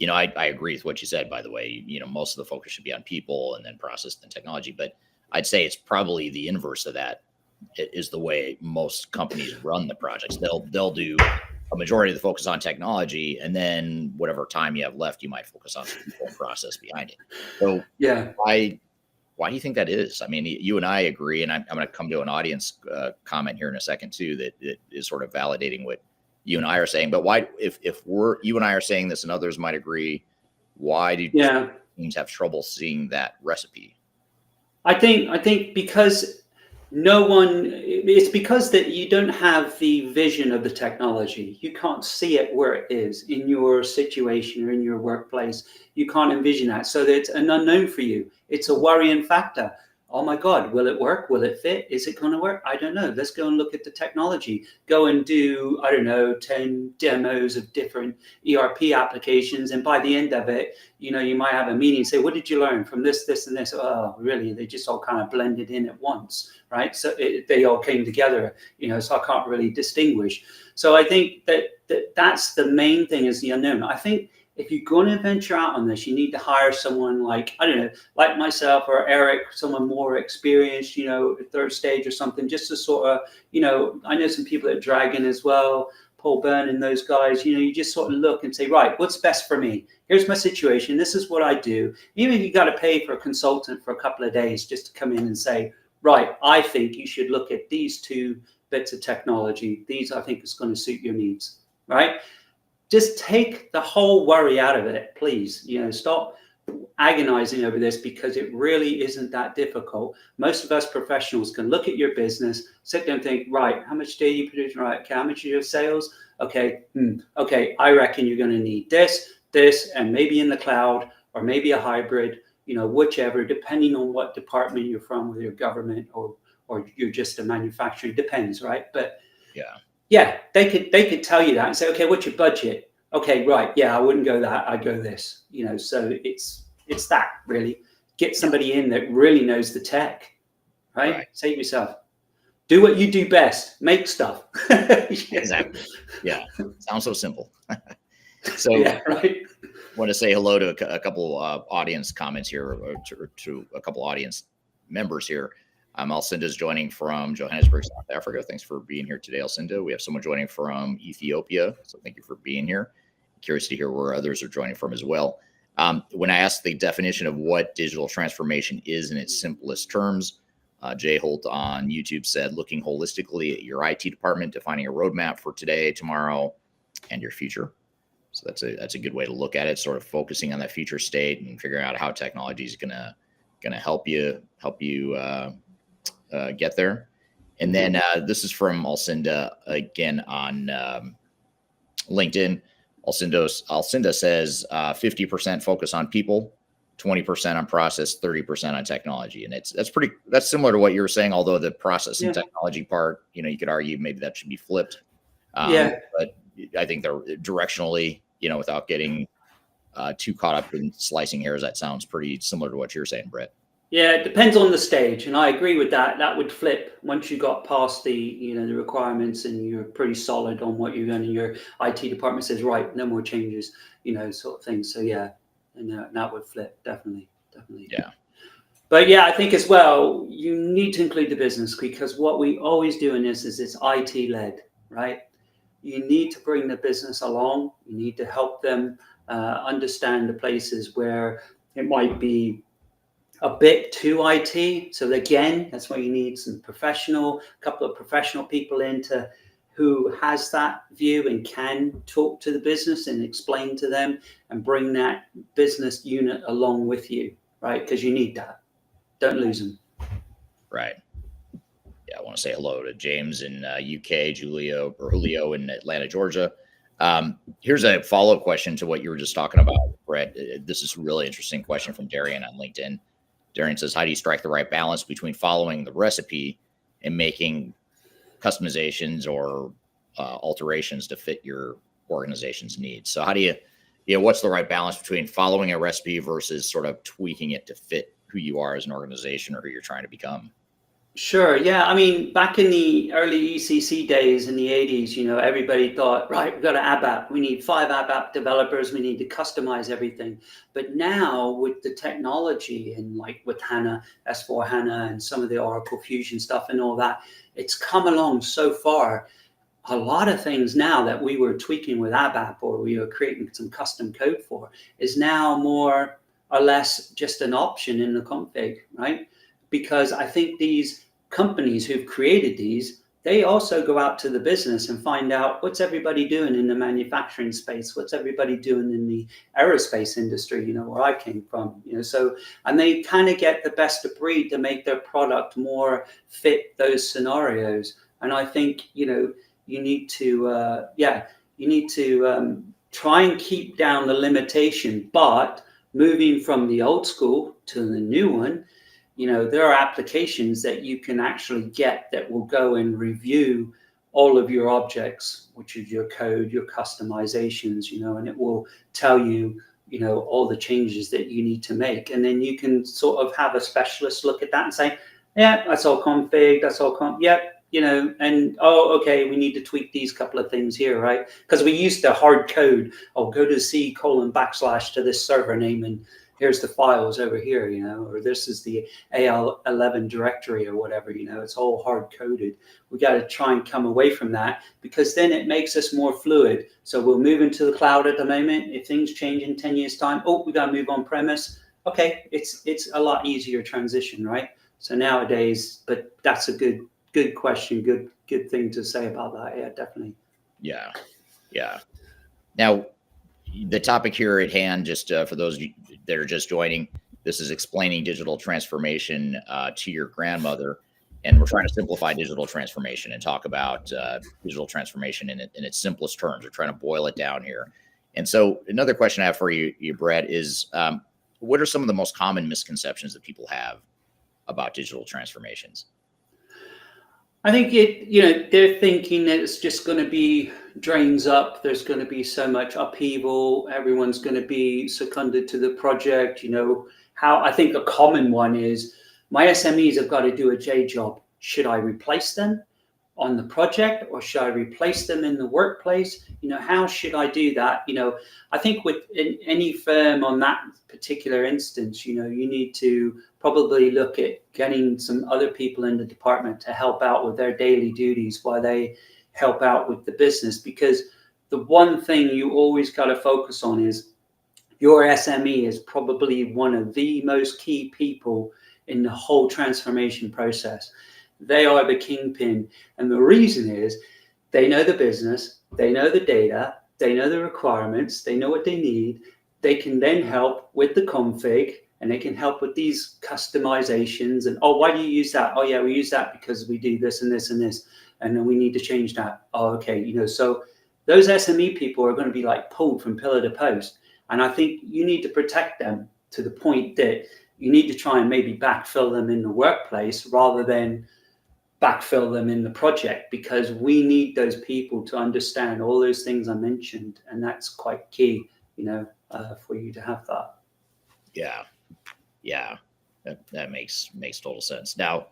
I agree with what you said, by the way. Most of the focus should be on people and then process and technology. But I'd say it's probably the inverse of that is the way most companies run the projects. They'll do a majority of the focus on technology, and then whatever time you have left, you might focus on some people and process behind it. So why do you think that is? I mean, you and I agree, and I'm going to come to an audience comment here in a second too, that is sort of validating what you and I are saying. But why, if you and I are saying this and others might agree, why do teams have trouble seeing that recipe? I think because it's because that you don't have the vision of the technology. You can't see it where it is in your situation or in your workplace. You can't envision that. So it's an unknown for you. It's a worrying factor. Oh my God, will it work? Will it fit? Is it going to work? I don't know. Let's go and look at the technology. Go and do, 10 demos of different ERP applications. And by the end of it, you might have a meeting and say, what did you learn from this, this, and this? Oh, really? They just all kind of blended in at once, right? So they all came together, so I can't really distinguish. So I think that's the main thing, is the unknown. I think if you're going to venture out on this, you need to hire someone like myself or Eric, someone more experienced, third stage or something, just to sort of, I know some people at Dragon as well, Paul Byrne and those guys, you just sort of look and say, right, what's best for me? Here's my situation. This is what I do. Even if you got to pay for a consultant for a couple of days just to come in and say, right, I think you should look at these 2 bits of technology. These, I think, is going to suit your needs, right? Just take the whole worry out of it, please. Stop agonizing over this, because it really isn't that difficult. Most of us professionals can look at your business, sit there and think, right, how much data you produce? Right, okay, how much are your sales? Okay, I reckon you're going to need this, and maybe in the cloud, or maybe a hybrid, whichever, depending on what department you're from, whether you're government or you're just a manufacturer, depends, right? But yeah, they could tell you that and say, okay, what's your budget? Okay, right, yeah, I wouldn't go that, I'd go this. So it's that, really. Get somebody in that really knows the tech, right? Save yourself. Do what you do best. Make stuff. Exactly. Yeah, sounds so simple. So right. Want to say hello to a couple audience comments here, or to a couple audience members here. Alcinda's joining from Johannesburg, South Africa. Thanks for being here today, Alcinda. We have someone joining from Ethiopia, so thank you for being here. Curious to hear where others are joining from as well. When I asked the definition of what digital transformation is in its simplest terms, Jay Holt on YouTube said, looking holistically at your IT department, defining a roadmap for today, tomorrow, and your future. So that's a good way to look at it, sort of focusing on that future state and figuring out how technology is gonna help you get there. And then this is from Alcinda again on LinkedIn. Alcinda says 50% focus on people, 20% on process, 30% on technology. And that's similar to what you were saying, although the process and technology part, you could argue maybe that should be flipped. But I think they're directionally, without getting too caught up in slicing hairs. That sounds pretty similar to what you're saying, Bret. Yeah, it depends on the stage, and I agree with that. That would flip once you got past the the requirements, and you're pretty solid on what you're going. And your IT department says, right, no more changes, sort of thing. So yeah, and that would flip definitely. Yeah. But yeah, I think as well, you need to include the business, because what we always do in this is it's IT led, right? You need to bring the business along. You need to help them understand the places where it might be a bit too IT. So again, that's why you need some couple of professional people who has that view and can talk to the business and explain to them and bring that business unit along with you, right? Because you need that. Don't lose them. Right. Yeah, I want to say hello to James in UK, Julio in Atlanta, Georgia. Here's a follow-up question to what you were just talking about, Bret. This is a really interesting question from Darian on LinkedIn. Darian says, how do you strike the right balance between following the recipe and making customizations or alterations to fit your organization's needs? So how do you, what's the right balance between following a recipe versus sort of tweaking it to fit who you are as an organization or who you're trying to become? Sure. Yeah. I mean, back in the early ECC days in the 80s, everybody thought, right, we've got an ABAP. We need 5 ABAP developers. We need to customize everything. But now with the technology and like with HANA, S4 HANA and some of the Oracle Fusion stuff and all that, it's come along so far. A lot of things now that we were tweaking with ABAP or we were creating some custom code for is now more or less just an option in the config, right? Because I think these companies who've created these, they also go out to the business and find out what's everybody doing in the manufacturing space, what's everybody doing in the aerospace industry, where I came from, so, and they kind of get the best of breed to make their product more fit those scenarios. And I think, you need to, try and keep down the limitation, but moving from the old school to the new one, there are applications that you can actually get that will go and review all of your objects, which is your code, your customizations, and it will tell you, all the changes that you need to make. And then you can sort of have a specialist look at that and say, yeah, that's all config, and, okay, we need to tweak these couple of things here, right? Because we used to hard code, go to C:/ to this server name and here's the files over here, or this is the AL11 directory or whatever, it's all hard coded. We got to try and come away from that, because then it makes us more fluid. So we'll move into the cloud at the moment. If things change in 10 years time, we got to move on premise. Okay. It's a lot easier transition, right? So nowadays, but that's a good question. Good thing to say about that. Yeah, definitely. Yeah. Yeah. Now, the topic here at hand, just for those of you that are just joining, this is explaining digital transformation to your grandmother. And we're trying to simplify digital transformation and talk about digital transformation in its simplest terms. We're trying to boil it down here. And so another question I have for you Bret, is what are some of the most common misconceptions that people have about digital transformations? I think they're thinking that it's just going to be drains up. There's going to be so much upheaval. Everyone's going to be seconded to the project. How I think a common one is my SMEs have got to do a J job. Should I replace them on the project, or should I replace them in the workplace? How should I do that? I think with any firm on that particular instance, you need to probably look at getting some other people in the department to help out with their daily duties while they help out with the business. Because the one thing you always got to focus on is your SME is probably one of the most key people in the whole transformation process. They are the kingpin. And the reason is they know the business, they know the data, they know the requirements, they know what they need. They can then help with the config, and they can help with these customizations. And, why do you use that? Yeah, we use that because we do this and this and this, and then we need to change that. Okay. So those SME people are going to be like pulled from pillar to post. And I think you need to protect them to the point that you need to try and maybe backfill them in the workplace rather than backfill them in the project, because we need those people to understand all those things I mentioned. And that's quite key, for you to have that. Yeah, that makes total sense. Now,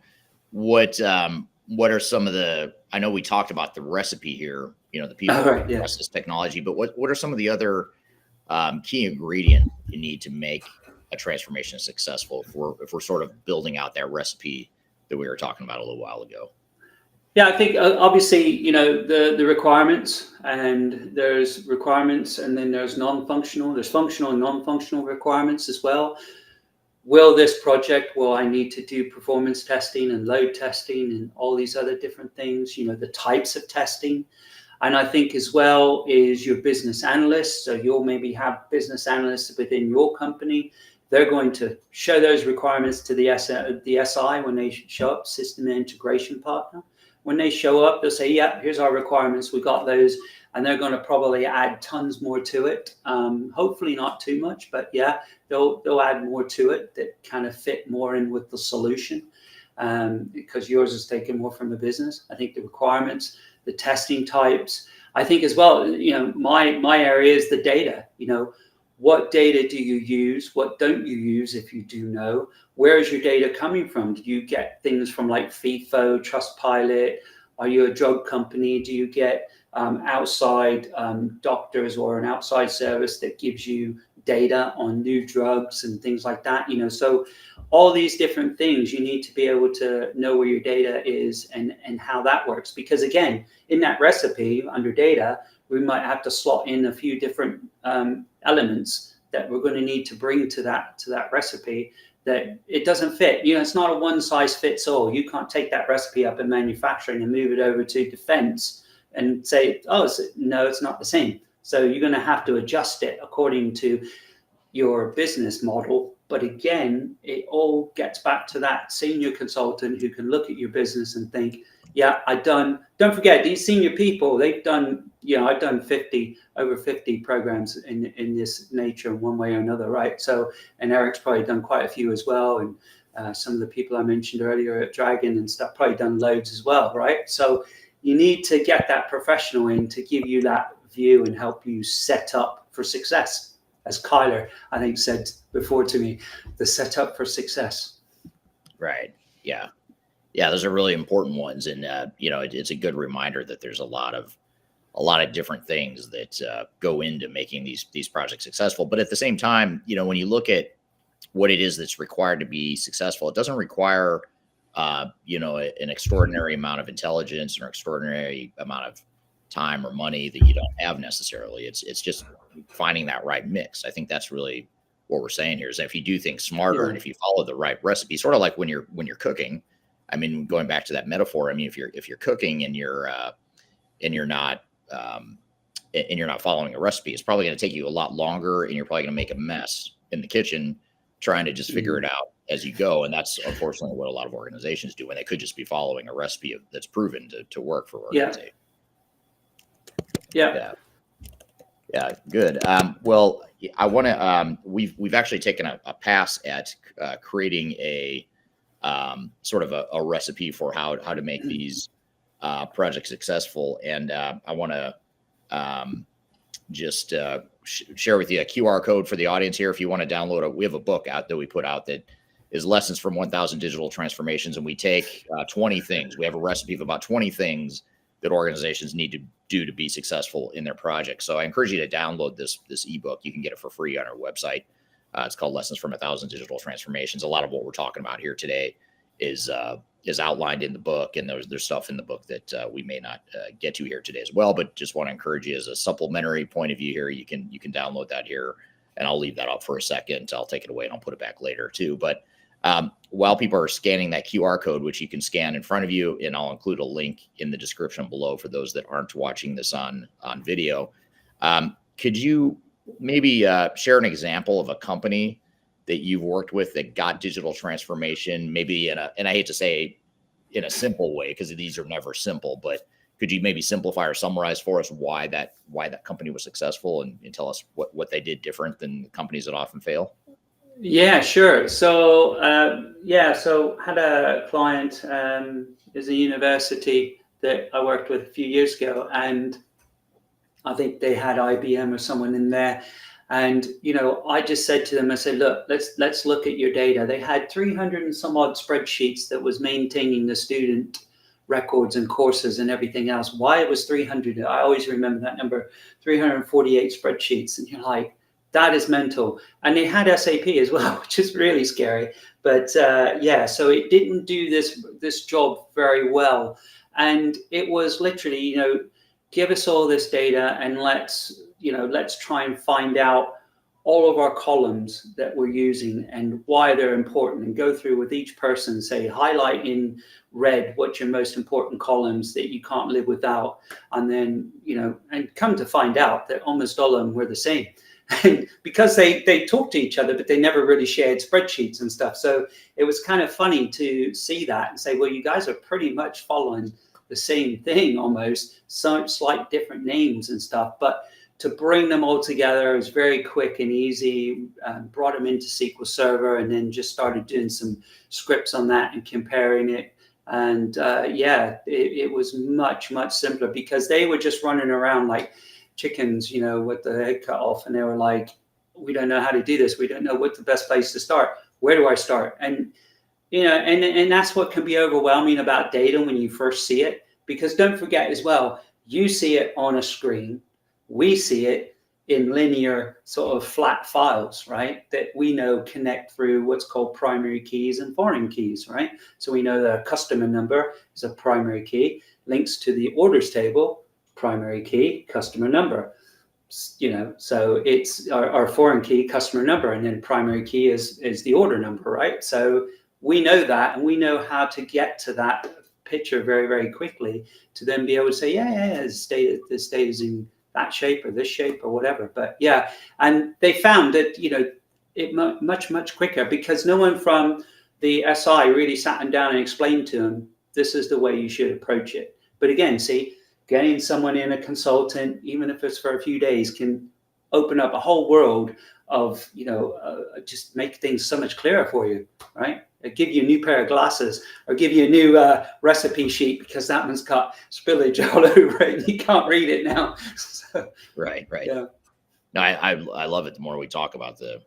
what are some of the? I know we talked about the recipe here. The people Right, yeah. process technology, but what are some of the other key ingredients you need to make a transformation successful if we're sort of building out that recipe that we were talking about a little while ago? Yeah, I think obviously, the requirements, and there's requirements, and then there's non-functional, there's functional and non-functional requirements as well. Will I need to do performance testing and load testing and all these other different things, the types of testing. And I think as well is your business analysts. So you'll maybe have business analysts within your company. They're going to show those requirements to the SI when they show up, system integration partner. When they show up, they'll say, yeah, here's our requirements. We got those. And they're going to probably add tons more to it. Hopefully not too much, but yeah, they'll add more to it that kind of fit more in with the solution, because yours is taken more from the business. I think the requirements, the testing types. I think as well, my area is the data. What data do you use? What don't you use if you do know? Where is your data coming from? Do you get things from like FIFO, Trustpilot? Are you a drug company? Do you get outside doctors or an outside service that gives you data on new drugs and things like that? So all these different things, you need to be able to know where your data is and how that works. Because again, in that recipe under data, we might have to slot in a few different elements that we're going to need to bring to that recipe, that it doesn't fit. It's not a one size fits all. You can't take that recipe up in manufacturing and move it over to defense and say, no, it's not the same. So you're going to have to adjust it according to your business model. But again, it all gets back to that senior consultant who can look at your business and think, yeah, don't forget, these senior people, they've done, I've done over 50 programs in this nature in one way or another, right? So, and Eric's probably done quite a few as well. And some of the people I mentioned earlier at Dragon and stuff probably done loads as well, right? So you need to get that professional in to give you that view and help you set up for success. As Kyler, I think, said before to me, the setup for success. Right. Yeah. Those are really important ones. And, it's a good reminder that there's a lot of different things that go into making these projects successful. But at the same time, when you look at what it is that's required to be successful, it doesn't require, an extraordinary amount of intelligence or extraordinary amount of time or money that you don't have necessarily. It's just finding that right mix. I think that's really what we're saying here, is that if you do things smarter and if you follow the right recipe, sort of like when you're cooking. I mean, going back to that metaphor, I mean, if you're cooking and you're not following a recipe, it's probably going to take you a lot longer, and you're probably going to make a mess in the kitchen trying to just figure it out as you go. And that's unfortunately what a lot of organizations do, when they could just be following a recipe that's proven to work for organizations. Yeah. Good. Well, I want to. We've actually taken a pass at creating a sort of a recipe for how to make these projects successful, and I want to just share with you a QR code for the audience here. If you want to download it, we have a book out that we put out that is Lessons from 1,000 Digital Transformations, and we take 20 things. We have a recipe of about 20 things that organizations need to do to be successful in their projects. So I encourage you to download this ebook. You can get it for free on our website. It's called Lessons from 1,000 Digital Transformations. A lot of what we're talking about here today is outlined in the book, and there's stuff in the book that we may not get to here today as well. But just want to encourage you, as a supplementary point of view here, you can download that here, and I'll leave that up for a second. I'll take it away and I'll put it back later too. But while people are scanning that QR code, which you can scan in front of you, and I'll include a link in the description below for those that aren't watching this on video, could you maybe share an example of a company that you've worked with that got digital transformation, maybe and I hate to say in a simple way, because these are never simple, but could you maybe simplify or summarize for us why that company was successful, and tell us what they did different than companies that often fail? Yeah, sure. So so had a client, is a university that I worked with a few years ago, and I think they had IBM or someone in there, And, I just said to them, I said, look, let's look at your data. They had 300 and some odd spreadsheets that was maintaining the student records and courses and everything else. Why it was 300, I always remember that number, 348 spreadsheets. And you're like, that is mental. And they had SAP as well, which is really scary. But so it didn't do this job very well. And it was literally, give us all this data and let's try and find out all of our columns that we're using and why they're important, and go through with each person, say, highlight in red what's your most important columns that you can't live without. And then, and come to find out that almost all of them were the same. And because they talked to each other, but they never really shared spreadsheets and stuff. So it was kind of funny to see that and say, well, you guys are pretty much following the same thing almost, some slight different names and stuff. But to bring them all together is very quick and easy. Brought them into SQL Server and then just started doing some scripts on that and comparing it. And it was much, much simpler because they were just running around like chickens, with the head cut off. And they were like, we don't know how to do this. We don't know what the best place to start. Where do I start? And, and that's what can be overwhelming about data when you first see it, because don't forget as well, you see it on a screen. We see it in linear sort of flat files, right? That we know connect through what's called primary keys and foreign keys, right? So we know that a customer number is a primary key, links to the orders table, primary key, customer number, so it's our foreign key, customer number, and then primary key is the order number, right? So we know that, and we know how to get to that picture very, very quickly to then be able to say, this data is in that shape or this shape or whatever. But and they found that, it much, much quicker because no one from the SI really sat them down and explained to them, this is the way you should approach it. But again, see, getting someone in, a consultant, even if it's for a few days, can open up a whole world of, just make things so much clearer for you, right? Give you a new pair of glasses or give you a new recipe sheet because that one's got spillage all over it and you can't read it now. So, right. Yeah. No, I love it the more we talk about the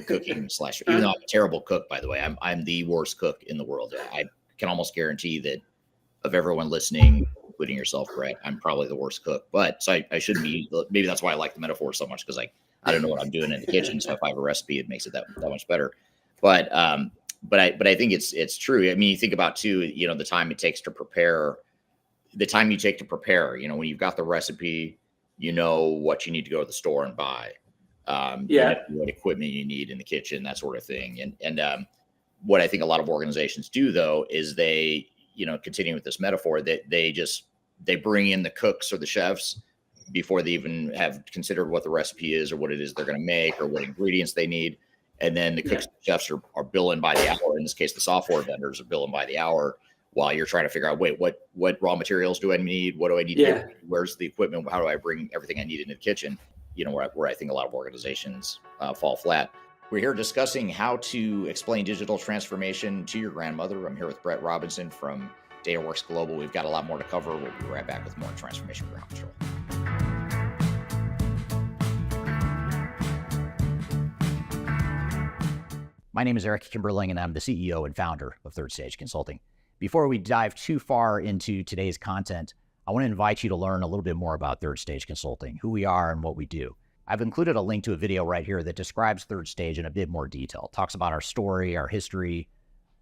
cooking / even though I'm a terrible cook, by the way. I'm the worst cook in the world. I can almost guarantee that of everyone listening, including yourself, Bret, I'm probably the worst cook. But so I shouldn't be. Maybe that's why I like the metaphor so much, because I don't know what I'm doing in the kitchen. So if I have a recipe, it makes it that much better. But I think it's true. I mean, you think about too, the time it takes to prepare, the time you take to prepare. When you've got the recipe, what you need to go to the store and buy. What equipment you need in the kitchen, that sort of thing. And what I think a lot of organizations do though is they, continuing with this metaphor, that they bring in the cooks or the chefs before they even have considered what the recipe is or what it is they're going to make or what ingredients they need. And then the cooks and chefs are billing by the hour. In this case, the software vendors are billing by the hour while you're trying to figure out, what raw materials do I need? What do I need to do? Where's the equipment? How do I bring everything I need into the kitchen? Where I think a lot of organizations fall flat. We're here discussing how to explain digital transformation to your grandmother. I'm here with Bret Robinson from Worx Global. We've got a lot more to cover. We'll be right back with more Transformation Ground Control. My name is Eric Kimberling, and I'm the CEO and founder of Third Stage Consulting. Before we dive too far into today's content, I want to invite you to learn a little bit more about Third Stage Consulting, who we are and what we do. I've included a link to a video right here that describes Third Stage in a bit more detail. It talks about our story, our history,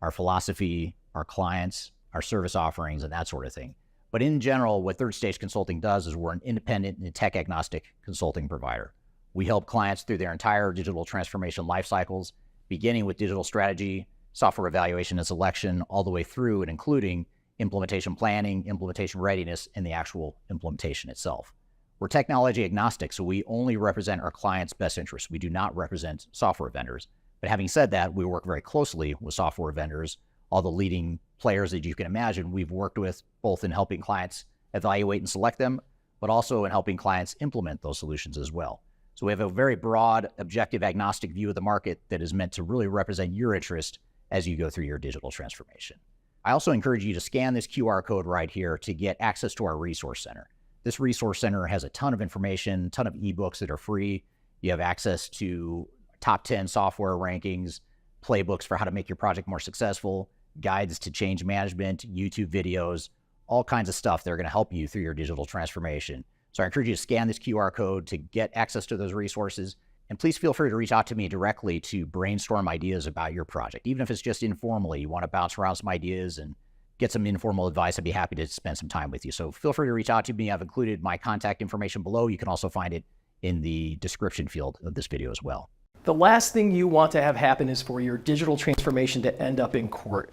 our philosophy, our clients, our service offerings, and that sort of thing. But in general, what Third Stage Consulting does is we're an independent and tech-agnostic consulting provider. We help clients through their entire digital transformation life cycles, beginning with digital strategy, software evaluation and selection, all the way through and including implementation planning, implementation readiness, and the actual implementation itself. We're technology agnostic, so we only represent our clients' best interests. We do not represent software vendors. But having said that, we work very closely with software vendors, all the leading players that you can imagine we've worked with, both in helping clients evaluate and select them, but also in helping clients implement those solutions as well. So we have a very broad, objective, agnostic view of the market that is meant to really represent your interest as you go through your digital transformation. I also encourage you to scan this QR code right here to get access to our resource center. This resource center has a ton of information, a ton of ebooks that are free. You have access to top 10 software rankings, playbooks for how to make your project more successful, guides to change management, YouTube videos, all kinds of stuff that are going to help you through your digital transformation. So I encourage you to scan this QR code to get access to those resources. And please feel free to reach out to me directly to brainstorm ideas about your project. Even if it's just informally, you want to bounce around some ideas and get some informal advice, I'd be happy to spend some time with you. So feel free to reach out to me. I've included my contact information below. You can also find it in the description field of this video as well. The last thing you want to have happen is for your digital transformation to end up in court.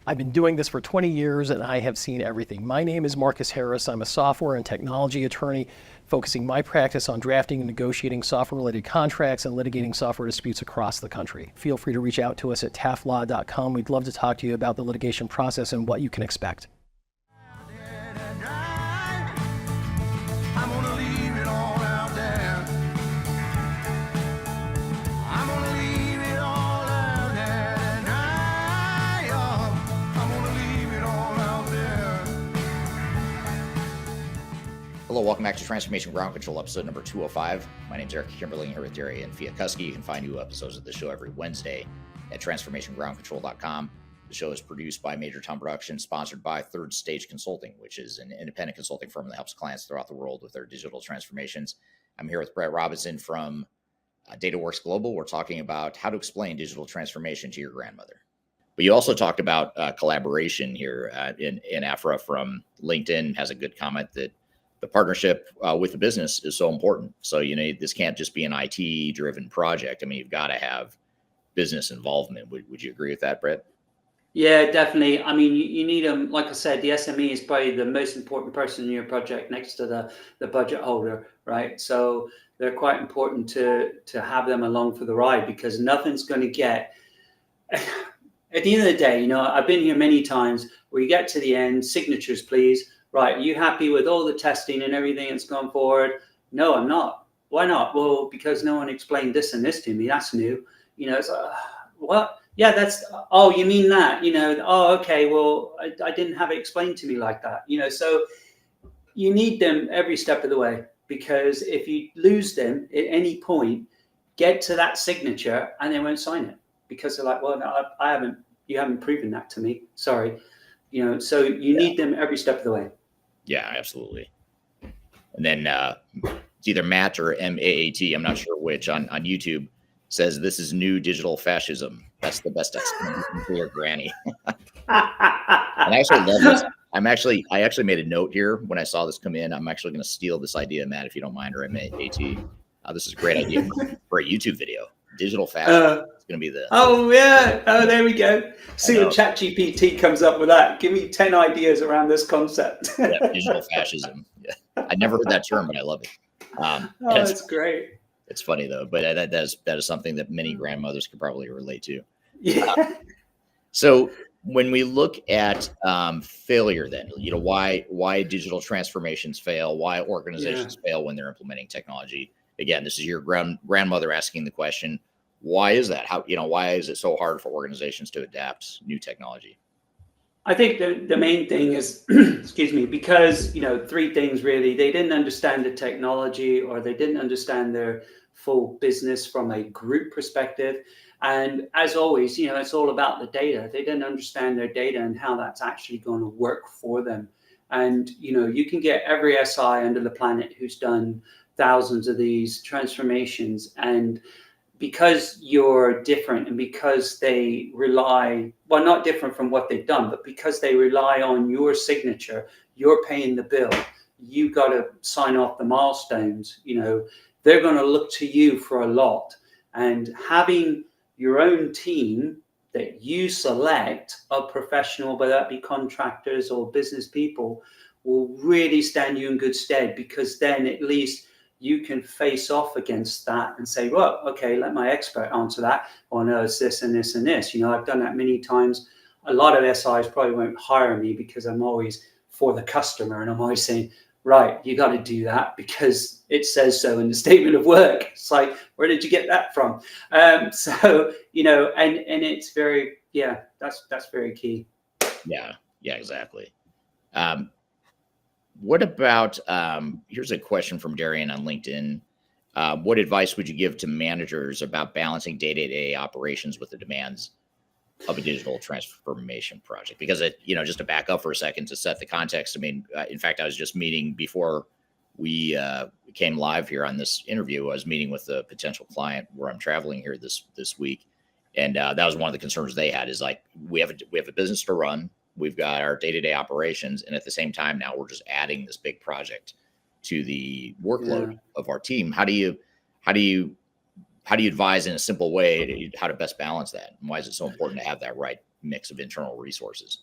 I've been doing this for 20 years and I have seen everything. My name is Marcus Harris. I'm a software and technology attorney focusing my practice on drafting and negotiating software-related contracts and litigating software disputes across the country. Feel free to reach out to us at taftlaw.com. We'd love to talk to you about the litigation process and what you can expect. Hello, welcome back to Transformation Ground Control, episode number 205. My name is Eric Kimberly, here with Darian and Chwialkowski. You can find new episodes of the show every Wednesday at transformationgroundcontrol.com. The show is produced by Major Tom Productions, sponsored by Third Stage Consulting, which is an independent consulting firm that helps clients throughout the world with their digital transformations. I'm here with Bret Robinson from DataWorks Global. We're talking about how to explain digital transformation to your grandmother. But you also talked about collaboration here in Afra from LinkedIn has a good comment that the partnership with the business is so important. So, this can't just be an IT-driven project. I mean, you've got to have business involvement. Would you agree with that, Bret? Yeah, definitely. I mean, you need them. Like I said, the SME is probably the most important person in your project next to the budget holder, right? So they're quite important to have them along for the ride, because nothing's going to get... At the end of the day, I've been here many times where you get to the end, signatures, please. Right, are you happy with all the testing and everything that's gone forward? No, I'm not. Why not? Well, because no one explained this and this to me. That's new. It's like, what? Yeah, oh, you mean that? Oh, okay, well, I didn't have it explained to me like that. So you need them every step of the way, because if you lose them at any point, get to that signature and they won't sign it, because they're like, well, no, you haven't proven that to me. Sorry. So you need them every step of the way. Yeah, absolutely. And then it's either Matt or MAAT, I'm not sure which, on YouTube says this is new digital fascism. That's the best explanation for your granny. And I actually love this. I actually made a note here when I saw this come in. I'm actually going to steal this idea, Matt, if you don't mind, or MAAT. This is a great idea for a YouTube video. Digital fascism. It's going to be the... Oh, yeah. Oh, there we go. See what ChatGPT comes up with that. Give me 10 ideas around this concept. Yeah, digital fascism. Yeah. I never heard that term, but I love it. That's great. It's funny, though, but that is something that many grandmothers could probably relate to. Yeah. So when we look at failure, then, why digital transformations fail, why organizations fail when they're implementing technology. Again, this is your grandmother asking the question, why is that? Why is it so hard for organizations to adapt new technology? I think the main thing is, excuse me, because, three things really. They didn't understand the technology, or they didn't understand their full business from a group perspective. And as always, it's all about the data. They didn't understand their data and how that's actually going to work for them. And, you can get every SI under the planet who's done thousands of these transformations, and because you're different, and because they rely, well, not different from what they've done, but because they rely on your signature, you're paying the bill, you got to sign off the milestones, they're going to look to you for a lot. And having your own team that you select of professional, whether that be contractors or business people, will really stand you in good stead, because then at least you can face off against that and say, well, okay, let my expert answer that. Oh, no, it's this and this and this. I've done that many times. A lot of SIs probably won't hire me because I'm always for the customer. And I'm always saying, right, you got to do that because it says so in the statement of work. It's like, where did you get that from? And it's very, that's very key. Yeah, exactly. What about, here's a question from Darian on LinkedIn. What advice would you give to managers about balancing day-to-day operations with the demands of a digital transformation project? Because just to back up for a second to set the context, I mean, in fact, I was just meeting before we came live here on this interview. I was meeting with a potential client where I'm traveling here this week, and that was one of the concerns they had. Is like we have a business to run, we've got our day-to-day operations, and at the same time now we're just adding this big project to the workload of our team. How do you advise in a simple way how to best balance that? And why is it so important to have that right mix of internal resources?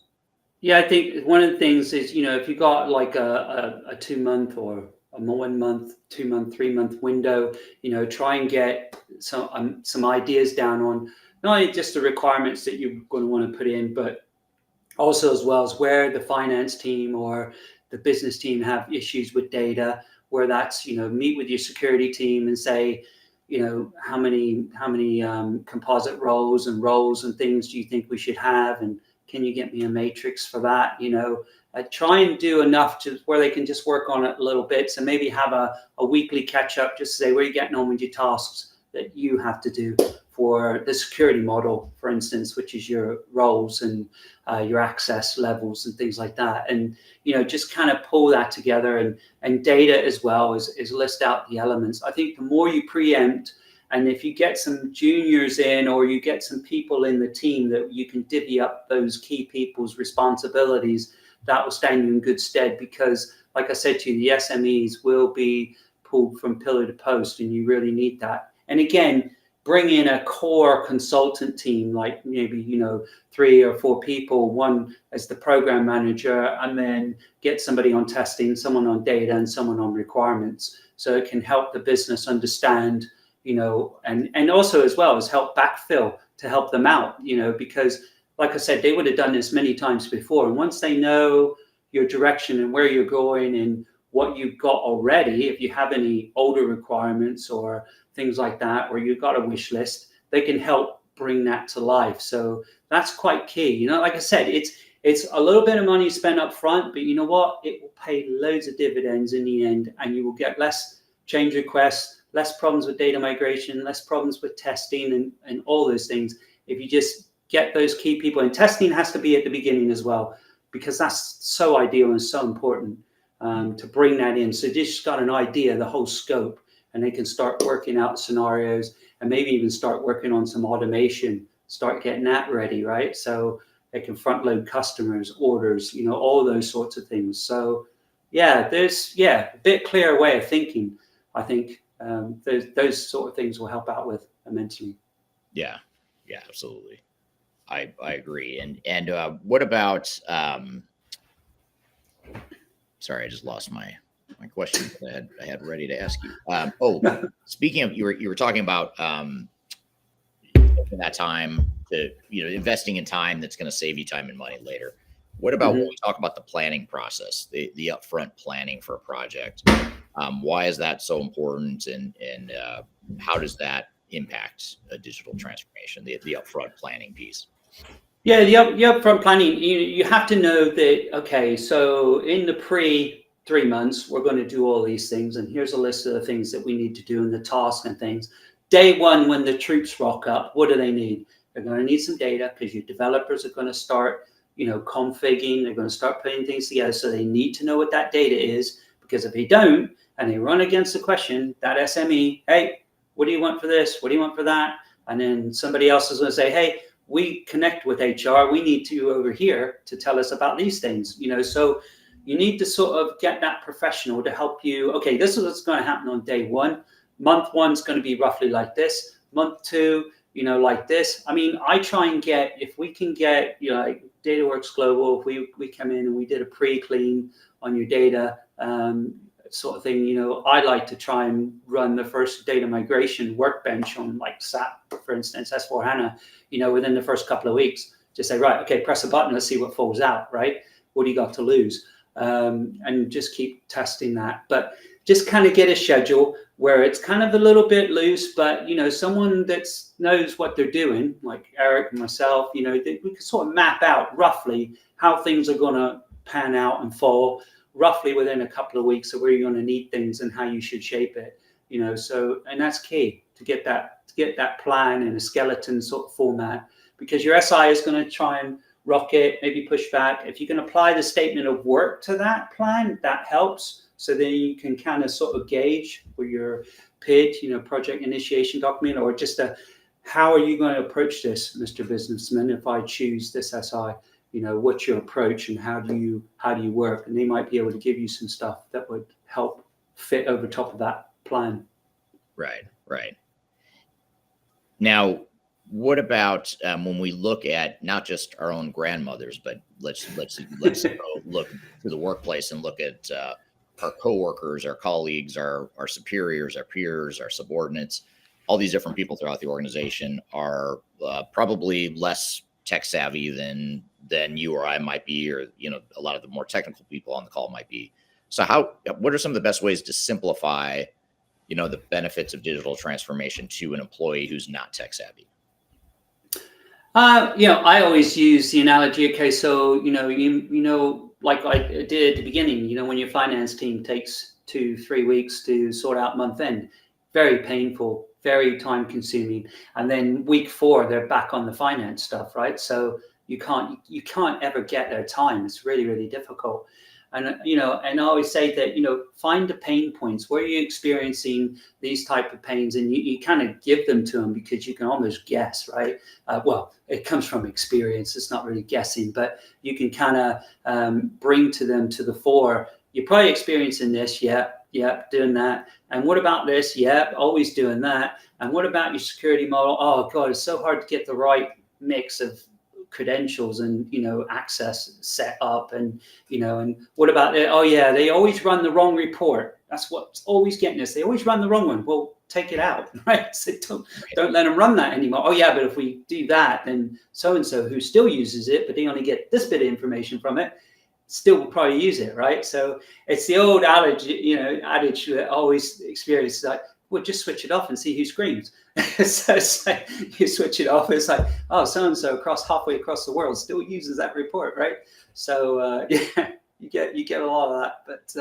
Yeah, I think one of the things is, if you got like a 2 month or a 1 month, 2 month, 3 month window, try and get some ideas down on not only just the requirements that you're going to want to put in, but also as well as where the finance team or the business team have issues with data, where that's, meet with your security team and say, how many composite roles and things do you think we should have? And can you get me a matrix for that? Try and do enough to where they can just work on it a little bit. So maybe have a weekly catch up, just to say, where are you getting on with your tasks that you have to do for the security model, for instance, which is your roles and your access levels and things like that. And, just kind of pull that together, and data as well is list out the elements. I think the more you preempt, and if you get some juniors in, or you get some people in the team that you can divvy up those key people's responsibilities, that will stand you in good stead. Because like I said to you, the SMEs will be pulled from pillar to post, and you really need that. And again, bring in a core consultant team, like maybe, 3 or 4 people, one as the program manager, and then get somebody on testing, someone on data, and someone on requirements. So it can help the business understand, and also as well as help backfill to help them out, because like I said, they would have done this many times before. And once they know your direction and where you're going and what you've got already, if you have any older requirements or things like that, or you've got a wish list, they can help bring that to life. So that's quite key. Like I said, it's a little bit of money spent up front, but you know what? It will pay loads of dividends in the end, and you will get less change requests, less problems with data migration, less problems with testing and all those things. If you just get those key people, and testing has to be at the beginning as well, because that's so ideal and so important to bring that in. So just got an idea, the whole scope, and they can start working out scenarios, and maybe even start working on some automation, start getting that ready, right? So they can front load customers, orders, all those sorts of things. So there's a bit clearer way of thinking. I think those sort of things will help out with immensely. Yeah, absolutely. I agree. And what about, sorry, I just lost my question that I had ready to ask you. Speaking of, you were talking about that time to, investing in time that's going to save you time and money later. What about when we talk about the planning process, the upfront planning for a project? Why is that so important, and how does that impact a digital transformation, the upfront planning piece? Yeah, the upfront planning, you have to know that, okay, so in the 3 months, we're going to do all these things, and here's a list of the things that we need to do and the tasks and things. Day one, when the troops rock up, what do they need? They're going to need some data, because your developers are going to start, configuring, they're going to start putting things together. So they need to know what that data is, because if they don't, and they run against the question, that SME, hey, what do you want for this? What do you want for that? And then somebody else is going to say, hey, we connect with HR. We need you over here to tell us about these things. So you need to sort of get that professional to help you. Okay, this is what's going to happen on day one. Month one's going to be roughly like this. Month two, like this. I mean, I try and get, if we can get, like DataWorks Global, if we come in and we did a pre-clean on your data, sort of thing, I like to try and run the first data migration workbench on like SAP, for instance, S4HANA, within the first couple of weeks. Just say, right, okay, press a button, let's see what falls out, right? What do you got to lose? And just keep testing that. But just kind of get a schedule where it's kind of a little bit loose, but, someone that knows what they're doing, like Eric and myself, we can sort of map out roughly how things are going to pan out and fall roughly within a couple of weeks of where you're going to need things and how you should shape it. So, and that's key to get that plan in a skeleton sort of format, because your SI is going to try and rock it, maybe push back. If you can apply the statement of work to that plan, that helps. So then you can kind of sort of gauge for your PID, project initiation document, or just how are you going to approach this, Mr. Businessman? If I choose this SI, what's your approach and how do you work? And they might be able to give you some stuff that would help fit over top of that plan. Right. Now, what about when we look at not just our own grandmothers, but let's go look to the workplace and look at our coworkers, our colleagues, our superiors, our peers, our subordinates. All these different people throughout the organization are probably less tech savvy than you or I might be, or a lot of the more technical people on the call might be. So what are some of the best ways to simplify the benefits of digital transformation to an employee who's not tech savvy? I always use the analogy. Okay, so like I did at the beginning, when your finance team takes 2-3 weeks to sort out month end, very painful, very time consuming, and then week 4 they're back on the finance stuff, right? So you can't ever get their time. It's really, really difficult. And and I always say that find the pain points. Where you're experiencing these type of pains, and you kind of give them to them, because you can almost guess, right? Well, it comes from experience. It's not really guessing, but you can kind of bring to them to the fore. You're probably experiencing this, yeah, doing that. And what about this? Yeah, always doing that. And what about your security model? Oh God, it's so hard to get the right mix of credentials and access set up, and and what about it? Oh yeah, they always run the wrong report. That's what's always getting us. They always run the wrong one. Well, take it out, right? So don't let them run that anymore. Oh yeah, but if we do that, then so and so who still uses it, but they only get this bit of information from it, still will probably use it, right? So it's the old adage that I always experience, like, well, just switch it off and see who screams. So it's like you switch it off, it's like, oh, so-and-so halfway across the world still uses that report, right? So yeah, you get a lot of that, but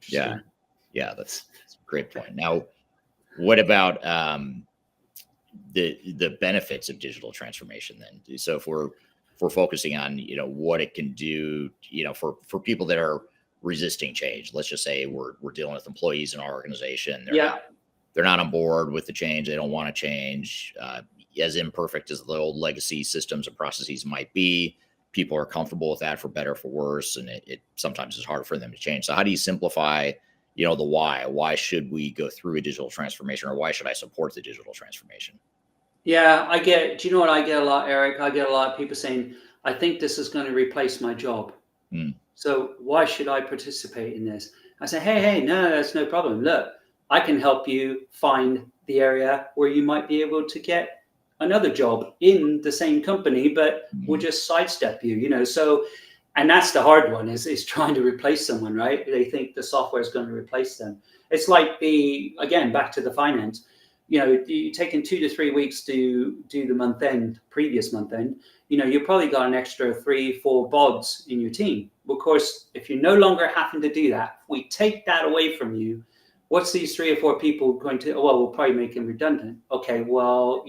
yeah, that's a great point. Now, what about the benefits of digital transformation then? So if we're focusing on what it can do, for people that are resisting change, let's just say we're dealing with employees in our organization. They're not on board with the change. They don't want to change. As imperfect as the old legacy systems and processes might be, people are comfortable with that, for better or for worse, and it sometimes is hard for them to change. So how do you simplify the why? Why should we go through a digital transformation, or why should I support the digital transformation? Yeah, do you know what I get a lot, Eric? I get a lot of people saying, I think this is going to replace my job. So why should I participate in this? I say, hey, no, that's no problem. Look, I can help you find the area where you might be able to get another job in the same company, but we'll just sidestep you, So, and that's the hard one, is trying to replace someone, right? They think the software is going to replace them. It's like again, back to the finance. You're taking 2 to 3 weeks to do the previous month end, you probably got an extra 3-4 bods in your team. Of course, if you're no longer having to do that, if we take that away from you, what's these 3 or 4 people going to, well, we'll probably make them redundant. Okay, well,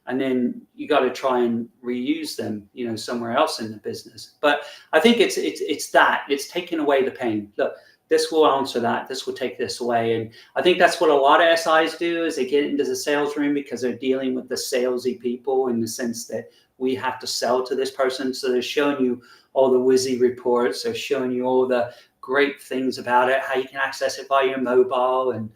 and then you got to try and reuse them, somewhere else in the business. But I think it's taking away the pain. Look, this will answer that. This will take this away. And I think that's what a lot of SIs do, is they get into the sales room because they're dealing with the salesy people, in the sense that we have to sell to this person. So they're showing you all the whizzy reports. They're showing you all the great things about it, how you can access it via your mobile and,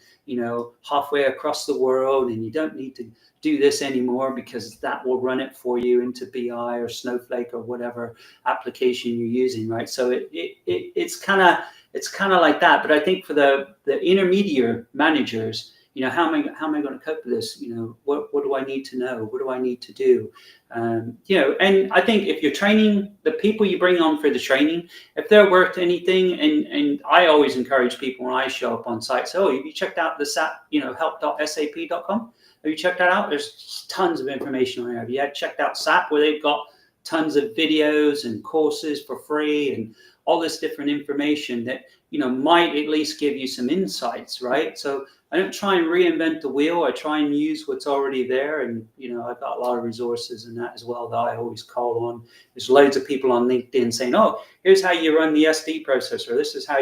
halfway across the world. And you don't need to do this anymore, because that will run it for you into BI or Snowflake or whatever application you're using, right? So it's kind of like that. But I think for the intermediate managers, how am I going to cope with this? What do I need to know? What do I need to do? And I think if you're training, the people you bring on for the training, if they're worth anything, and I always encourage people when I show up on site, so, have you checked out the SAP, help.sap.com? Have you checked that out? There's tons of information on there. Have you checked out SAP, where they've got tons of videos and courses for free, and all this different information that, might at least give you some insights, right? So I don't try and reinvent the wheel. I try and use what's already there. And, I've got a lot of resources in that as well that I always call on. There's loads of people on LinkedIn saying, oh, here's how you run the SD process, or this is how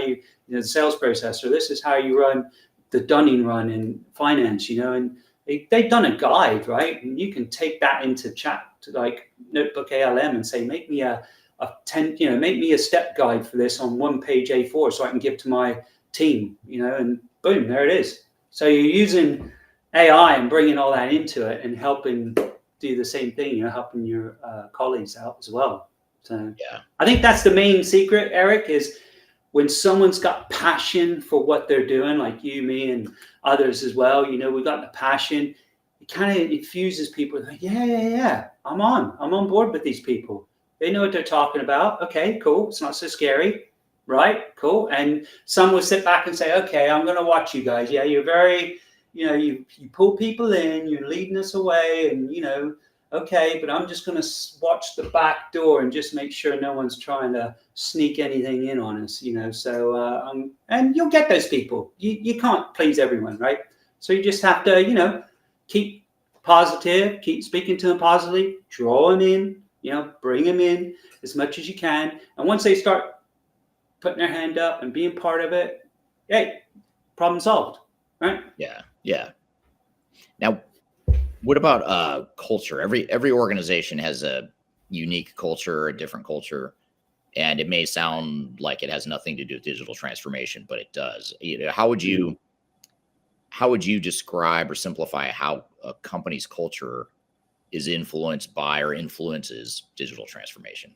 the sales process, or this is how you run the Dunning run in finance, and they've done a guide, right? And you can take that into chat to like Notebook ALM and say, make me a step guide for this on 1-page A4 so I can give to my team, and boom, there it is. So you're using AI and bringing all that into it and helping do the same thing, helping your colleagues out as well. So yeah, I think that's the main secret, Eric, is when someone's got passion for what they're doing, like you, me, and others as well, we've got the passion. It kind of infuses people. Like, yeah, I'm on board with these people. They know what they're talking about. Okay, cool. It's not so scary, right? Cool. And some will sit back and say, okay, I'm going to watch you guys. Yeah, you're very, you pull people in, you're leading us away, and okay, but I'm just going to watch the back door and just make sure no one's trying to sneak anything in on us, So, and you'll get those people. You can't please everyone, right? So you just have to, keep positive, keep speaking to them positively, draw them in, bring them in as much as you can. And once they start putting their hand up and being part of it, hey, problem solved, right? Yeah. Now, what about culture? Every organization has a unique culture, a different culture, and it may sound like it has nothing to do with digital transformation, but it does. How would you describe or simplify how a company's culture is influenced by or influences digital transformation?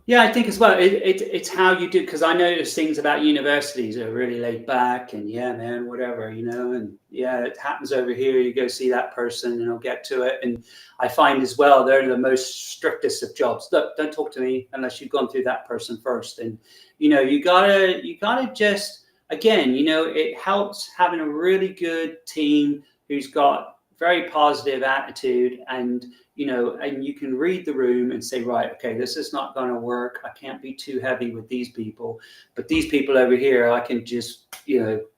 Yeah, I think as well, it's how you do, because I notice things about universities are really laid back and yeah, man, whatever, and yeah, it happens over here. You go see that person and I'll get to it. And I find as well, they're the most strictest of jobs. Look, don't talk to me unless you've gone through that person first. And, you gotta just, again, it helps having a really good team who's got very positive attitude and, and you can read the room and say, right, okay, this is not going to work. I can't be too heavy with these people, but these people over here, I can just,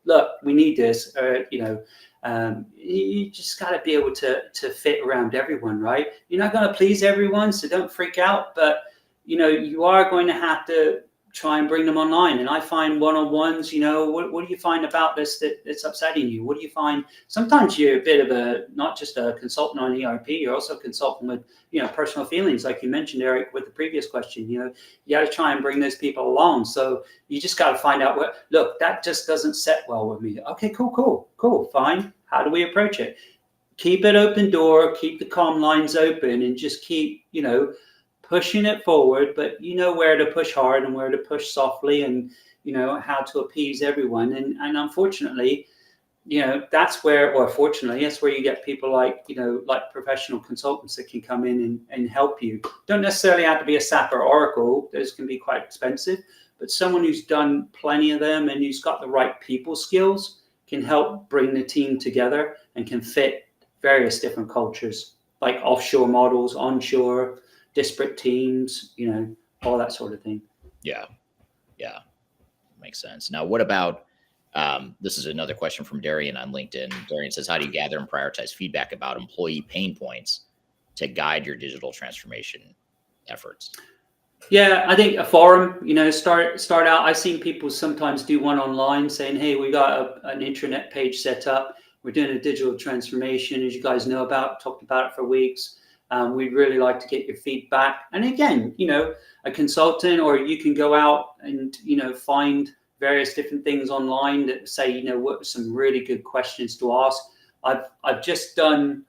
look, we need this, you just got to be able to fit around everyone, right? You're not going to please everyone, so don't freak out, but, you are going to have to try and bring them online. And I find one-on-ones, what do you find about this that's upsetting you? What do you find? Sometimes you're a bit of not just a consultant on ERP, you're also consulting with, personal feelings, like you mentioned, Eric, with the previous question. You got to try and bring those people along. So you just got to find out look, that just doesn't set well with me. Okay, cool, fine. How do we approach it? Keep it open door, keep the comm lines open, and just keep, pushing it forward, but where to push hard and where to push softly, and how to appease everyone. And unfortunately, that's where, or fortunately, that's where you get people like like professional consultants that can come in and help you. Don't necessarily have to be a SAP or Oracle. Those can be quite expensive, but someone who's done plenty of them and who's got the right people skills can help bring the team together and can fit various different cultures, like offshore models, onshore, disparate teams, all that sort of thing. Yeah. Makes sense. Now, what about, this is another question from Darian on LinkedIn. Darian says, how do you gather and prioritize feedback about employee pain points to guide your digital transformation efforts? Yeah, I think a forum, start out. I've seen people sometimes do one online saying, hey, we got an intranet page set up. We're doing a digital transformation, as you guys know about, talked about it for weeks. We'd really like to get your feedback. And again, a consultant, or you can go out and, find various different things online that say, what are some really good questions to ask. I've just done,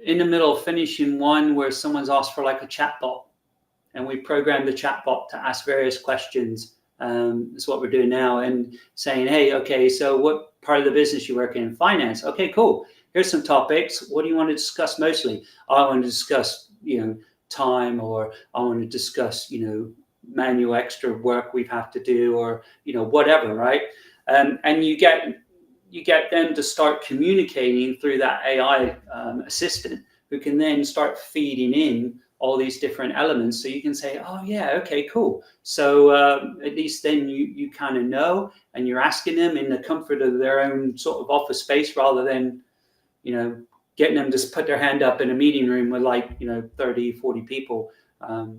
in the middle of finishing one where someone's asked for like a chatbot, and we programmed the chatbot to ask various questions. That's what we're doing now, and saying, hey, okay, so what part of the business you work in? Finance. Okay, cool. Here's some topics. What do you want to discuss mostly? I want to discuss, time, or I want to discuss, manual extra work we have to do, or, whatever, right? And you get them to start communicating through that AI assistant, who can then start feeding in all these different elements. So you can say, oh yeah, okay, cool. So at least then you kind of know, and you're asking them in the comfort of their own sort of office space, rather than, getting them to put their hand up in a meeting room with 30, 40 people,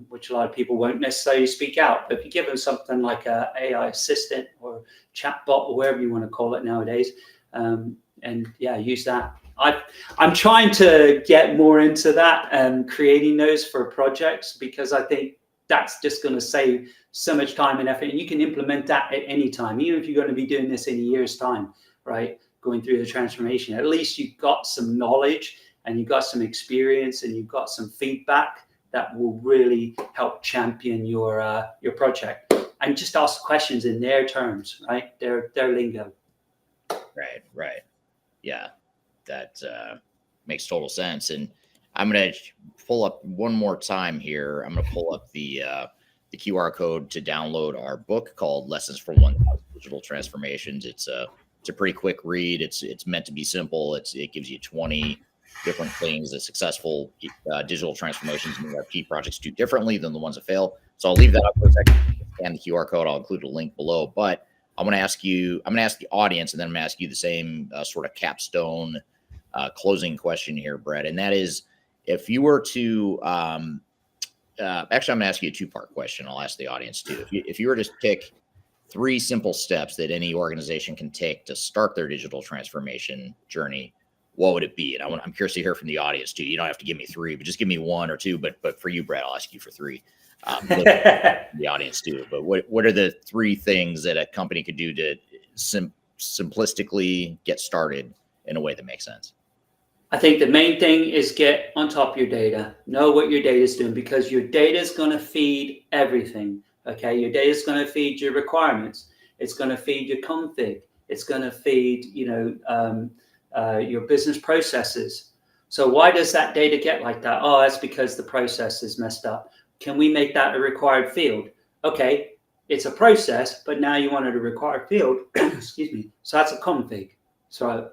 which a lot of people won't necessarily speak out. But if you give them something like a AI assistant or chatbot or whatever you want to call it nowadays, use that. I'm trying to get more into that and creating those for projects, because I think that's just going to save so much time and effort, and you can implement that at any time, even if you're going to be doing this in a year's time, right? Going through the transformation, at least you've got some knowledge and you've got some experience and you've got some feedback that will really help champion your project, and just ask questions in their terms, right? Their lingo. Right. Yeah, that makes total sense. And I'm going to pull up one more time here. I'm going to pull up the QR code to download our book called Lessons for 1,000 Digital Transformations. It's a pretty quick read. It's meant to be simple. It gives you 20 different things that successful digital transformations and ERP projects do differently than the ones that fail. So I'll leave that up for a second. Scan the QR code. I'll include a link below. But I'm going to ask the audience, and then I'm going to ask you the same sort of capstone closing question here, Bret. And that is, if you were to actually, I'm going to ask you a two-part question. I'll ask the audience too. If you were to pick 3 simple steps that any organization can take to start their digital transformation journey, what would it be? And I'm curious to hear from the audience too. You don't have to give me 3, but just give me 1 or 2. But for you, Bret, I'll ask you for 3. The audience too. But what are the 3 things that a company could do to simplistically get started in a way that makes sense? I think the main thing is get on top of your data. Know what your data is doing, because your data is going to feed everything. Okay, your data is going to feed your requirements. It's going to feed your config. It's going to feed, your business processes. So why does that data get like that? Oh, that's because the process is messed up. Can we make that a required field? Okay, it's a process, but now you want it a required field. Excuse me. So that's a config. So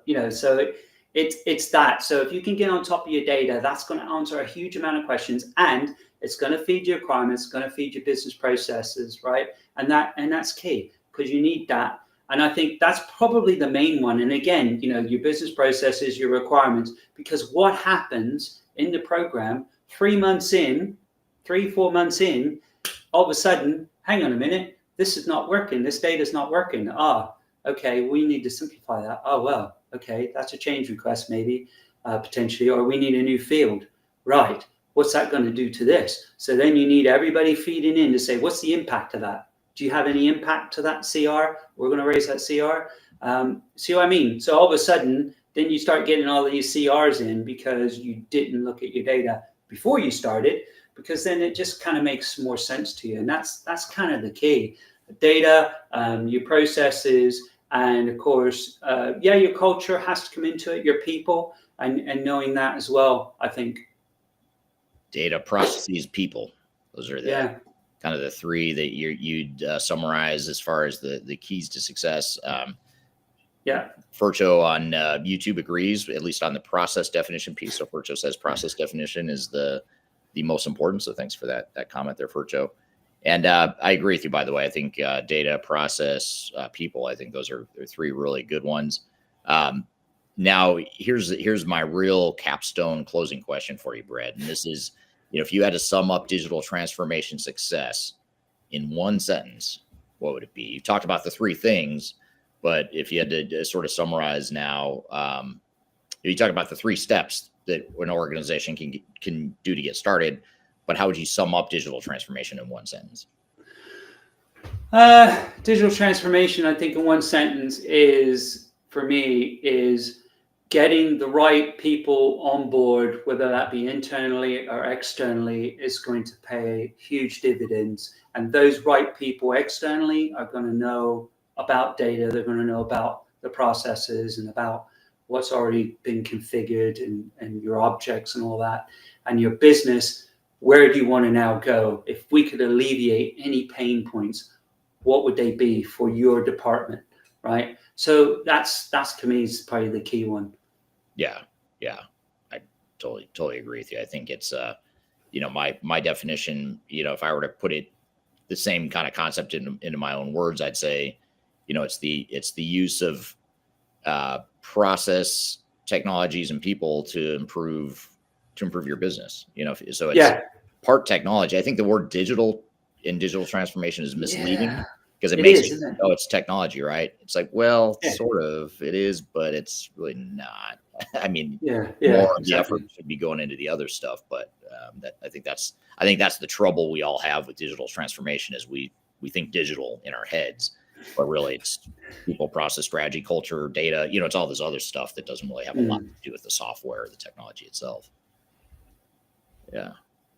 it's that. So if you can get on top of your data, that's going to answer a huge amount of questions, and it's going to feed your requirements, it's going to feed your business processes, right? And that's key, because you need that. And I think that's probably the main one. And again, your business processes, your requirements, because what happens in the program 3 months in, 3-4 months in, all of a sudden, hang on a minute, this is not working. This data is not working. Okay, we need to simplify that. Oh, well, okay, that's a change request maybe, potentially, or we need a new field. Right. What's that going to do to this? So then you need everybody feeding in to say, what's the impact of that? Do you have any impact to that CR? We're going to raise that CR. See what I mean? So all of a sudden, then you start getting all these CRs in because you didn't look at your data before you started, because then it just kind of makes more sense to you. And that's kind of the key. The data, your processes, and of course, your culture has to come into it, your people, and knowing that as well, I think. Data, processes, people. Those are the kind of the 3 that you'd summarize as far as the keys to success. Fercho on YouTube agrees, at least on the process definition piece. So Fercho says process definition is the most important. So thanks for that comment there, Fercho. And I agree with you, by the way. I think data, process, people, I think those are 3 really good ones. Now, here's my real capstone closing question for you, Bret. And this is, if you had to sum up digital transformation success in 1 sentence, what would it be? You talked about the 3 things, but if you had to sort of summarize now, you talk about the 3 steps that an organization can do to get started, but how would you sum up digital transformation in 1 sentence? Digital transformation, I think in 1 sentence is getting the right people on board, whether that be internally or externally, is going to pay huge dividends. And those right people externally are going to know about data. They're going to know about the processes and about what's already been configured and your objects and all that. And your business, where do you want to now go? If we could alleviate any pain points, what would they be for your department, right? So that's to me is probably the key one. Yeah, I totally agree with you. I think it's my definition, if I were to put it the same kind of concept into my own words, I'd say, it's the use of process technologies and people to improve your business. So it's part technology. I think the word digital in digital transformation is misleading because it makes you know it's technology, right? It's like, well, sort of it is, but it's really not. I mean, more of the effort should be going into the other stuff, but I think that's the trouble we all have with digital transformation is we think digital in our heads, but really it's people, process, strategy, culture, data. It's all this other stuff that doesn't really have a lot to do with the software or the technology itself. Yeah.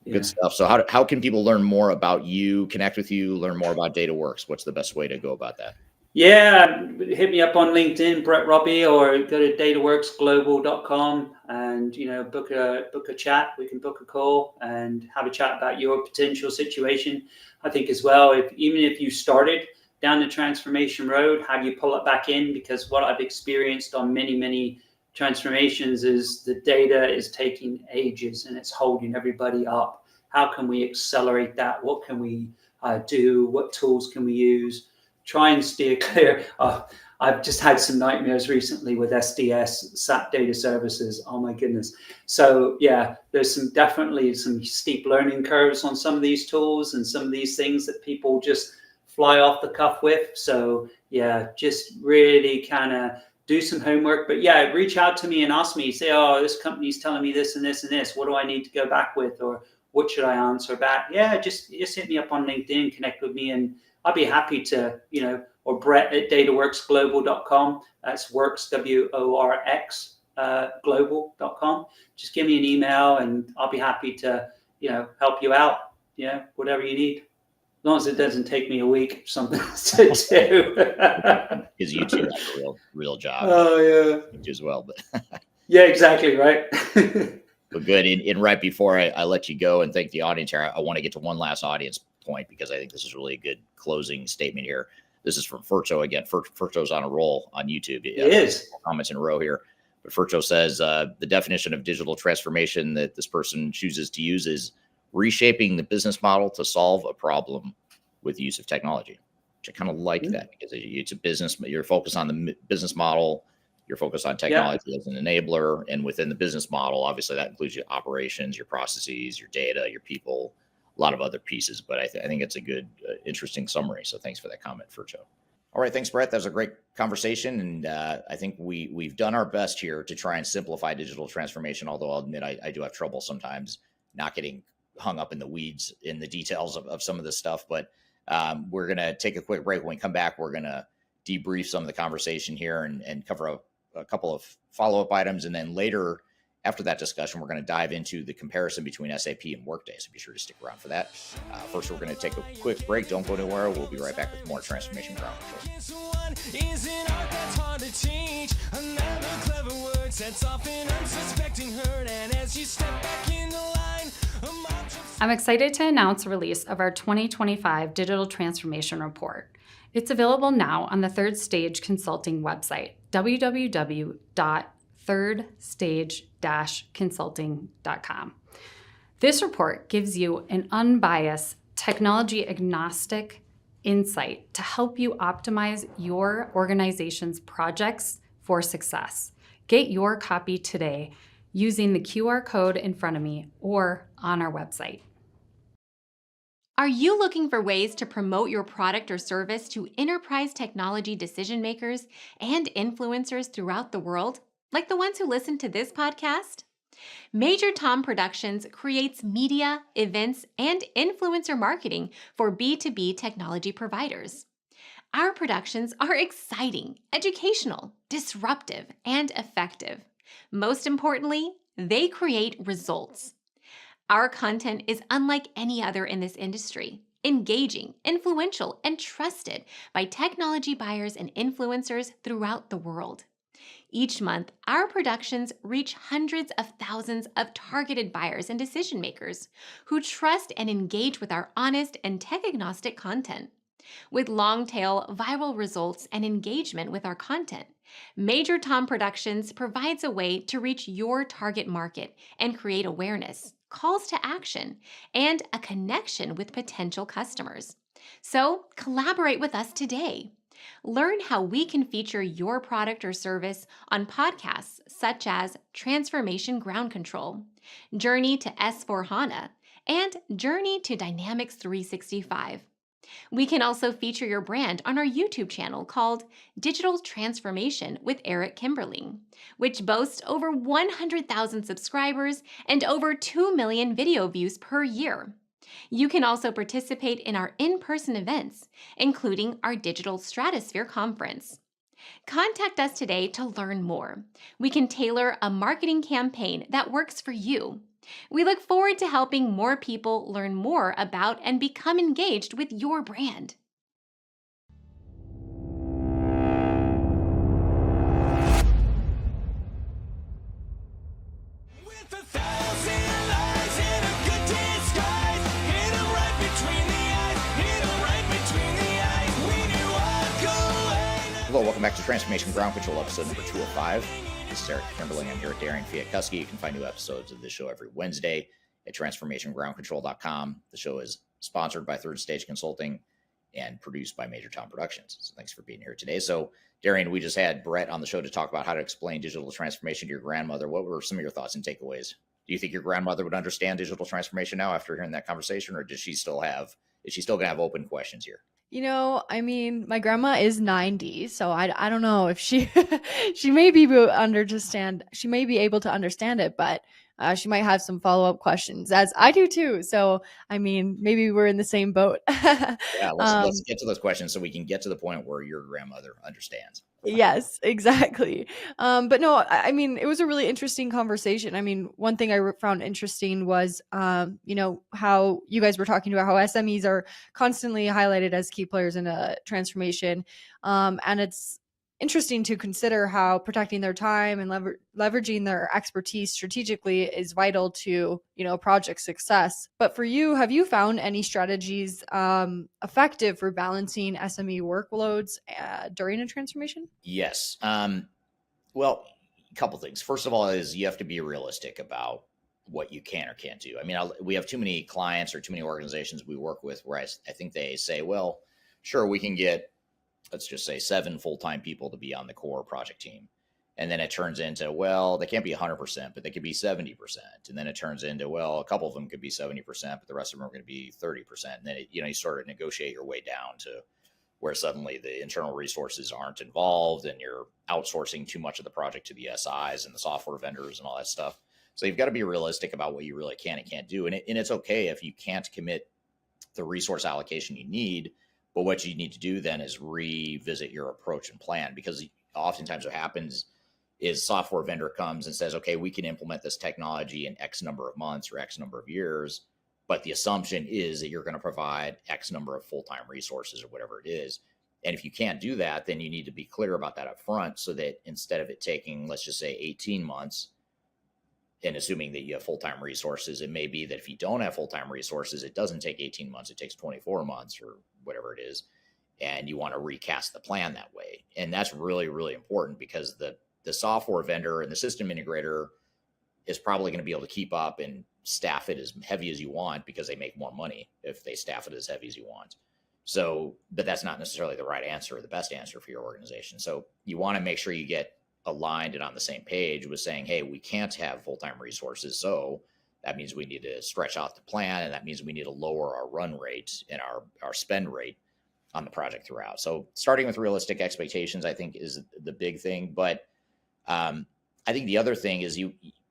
Good stuff. So how can people learn more about you, connect with you, learn more about Worx? What's the best way to go about that? Yeah, hit me up on LinkedIn, Bret Robbie, or go to dataworksglobal.com and book a chat. We can book a call and have a chat about your potential situation. I think as well, even if you started down the transformation road, how do you pull it back in? Because what I've experienced on many transformations is the data is taking ages and it's holding everybody up. How can we accelerate that? What can we do? What tools can we use? Try and steer clear. I've just had some nightmares recently with SDS, SAP Data Services. Oh my goodness. So yeah, there's definitely some steep learning curves on some of these tools and some of these things that people just fly off the cuff with. So yeah, just really kind of do some homework. But yeah, reach out to me and ask me, say, oh, this company's telling me this and this and this. What do I need to go back with? Or what should I answer back? Yeah, just hit me up on LinkedIn, connect with me, and I'd be happy to, or Bret at dataworksglobal.com. That's Worx, WORX, global.com. Just give me an email and I'll be happy to, help you out. Yeah, whatever you need. As long as it doesn't take me a week, something to do. Because you two have a real job. Oh, yeah. You do as well. But yeah, exactly, right. But good. And right before I let you go and thank the audience here, I want to get to one last audience point because I think this is really a good closing statement here. This is from Fercho again. Fercho's on a roll on YouTube. It is. Comments in a row here. But Fercho says the definition of digital transformation that this person chooses to use is reshaping the business model to solve a problem with the use of technology, which I kind of like that because it's a business. You're focused on the business model. You're focused on technology as an enabler. And within the business model, obviously that includes your operations, your processes, your data, your people, a lot of other pieces. But I think it's a good, interesting summary. So thanks for that comment, Fercho. All right. Thanks, Bret. That was a great conversation. And I think we've done our best here to try and simplify digital transformation, although I'll admit I do have trouble sometimes not getting hung up in the weeds in the details of some of this stuff. But we're going to take a quick break. When we come back, we're going to debrief some of the conversation here and cover a couple of follow-up items. And then later, after that discussion, we're going to dive into the comparison between SAP and Workday. So be sure to stick around for that. First, we're going to take a quick break. Don't go anywhere. We'll be right back with more Transformation Ground Control. I'm excited to announce the release of our 2025 Digital Transformation Report. It's available now on the Third Stage Consulting website, www.thirdstage-consulting.com. This report gives you an unbiased, technology-agnostic insight to help you optimize your organization's projects for success. Get your copy today using the QR code in front of me or on our website. Are you looking for ways to promote your product or service to enterprise technology decision makers and influencers throughout the world, like the ones who listen to this podcast? Major Tom Productions creates media, events, and influencer marketing for B2B technology providers. Our productions are exciting, educational, disruptive, and effective. Most importantly, they create results. Our content is unlike any other in this industry, engaging, influential, and trusted by technology buyers and influencers throughout the world. Each month, our productions reach hundreds of thousands of targeted buyers and decision makers who trust and engage with our honest and tech-agnostic content. With long-tail viral results and engagement with our content, Major Tom Productions provides a way to reach your target market and create awareness, calls to action, and a connection with potential customers. So collaborate with us today. Learn how we can feature your product or service on podcasts such as Transformation Ground Control, Journey to S/4HANA, and Journey to Dynamics 365. We can also feature your brand on our YouTube channel called Digital Transformation with Eric Kimberling, which boasts over 100,000 subscribers and over 2 million video views per year. You can also participate in our in-person events, including our Digital Stratosphere Conference. Contact us today to learn more. We can tailor a marketing campaign that works for you. We look forward to helping more people learn more about and become engaged with your brand. Hello, welcome back to Transformation Ground Control, episode number 205. This is Eric Kimberling. I'm here with Darian Chwialkowski. You can find new episodes of this show every Wednesday at transformationgroundcontrol.com. The show is sponsored by Third Stage Consulting and produced by Major Town Productions. So thanks for being here today. So, Darian, we just had Bret on the show to talk about how to explain digital transformation to your grandmother. What were some of your thoughts and takeaways? Do you think your grandmother would understand digital transformation now after hearing that conversation, or is she still going to have open questions here? You know, I mean, my grandma is 90, so I don't know if she she may be able to understand it, but she might have some follow-up questions, as I do too. So, I mean, maybe we're in the same boat. Yeah, let's get to those questions so we can get to the point where your grandmother understands. Yes, exactly. But no, I mean, it was a really interesting conversation. I mean, one thing I found interesting was, how you guys were talking about how SMEs are constantly highlighted as key players in a transformation. And it's interesting to consider how protecting their time and leveraging their expertise strategically is vital to, project success. But for you, have you found any strategies effective for balancing SME workloads during a transformation? Yes. Well, a couple things. First of all, is you have to be realistic about what you can or can't do. I mean, we have too many clients or too many organizations we work with where I think they say, well, sure, we can get, let's just say 7 full-time people to be on the core project team. And then it turns into, well, they can't be 100%, but they could be 70%. And then it turns into, well, a couple of them could be 70%, but the rest of them are going to be 30%. And then, you sort of negotiate your way down to where suddenly the internal resources aren't involved and you're outsourcing too much of the project to the SIs and the software vendors and all that stuff. So you've got to be realistic about what you really can and can't do. And it's okay if you can't commit the resource allocation you need. But what you need to do then is revisit your approach and plan, because oftentimes what happens is software vendor comes and says, okay, we can implement this technology in X number of months or X number of years. But the assumption is that you're going to provide X number of full-time resources or whatever it is. And if you can't do that, then you need to be clear about that up front so that instead of it taking, let's just say 18 months, and assuming that you have full-time resources, it may be that if you don't have full-time resources, it doesn't take 18 months, it takes 24 months or whatever it is. And you want to recast the plan that way. And that's really, really important, because the software vendor and the system integrator is probably going to be able to keep up and staff it as heavy as you want, because they make more money if they staff it as heavy as you want. So, but that's not necessarily the right answer or the best answer for your organization. So you want to make sure you get aligned and on the same page with saying, hey, we can't have full-time resources. So that means we need to stretch out the plan. And that means we need to lower our run rate and our spend rate on the project throughout. So starting with realistic expectations, I think, is the big thing. But I think the other thing is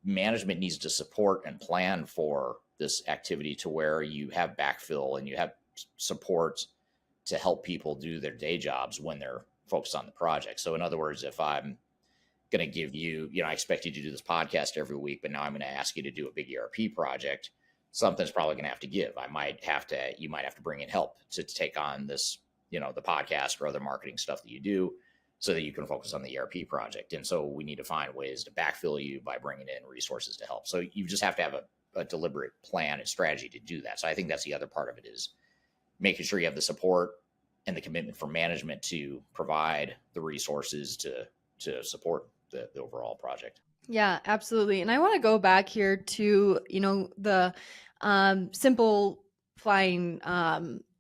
management needs to support and plan for this activity to where you have backfill and you have support to help people do their day jobs when they're focused on the project. So in other words, if I'm going to give you, I expect you to do this podcast every week, but now I'm going to ask you to do a big ERP project, something's probably going to have to give. You might have to bring in help to take on this, the podcast or other marketing stuff that you do, so that you can focus on the ERP project. And so we need to find ways to backfill you by bringing in resources to help. So you just have to have a deliberate plan and strategy to do that. So I think that's the other part of it, is making sure you have the support and the commitment from management to provide the resources to support the overall project. Yeah, absolutely. And I want to go back here to, the simplifying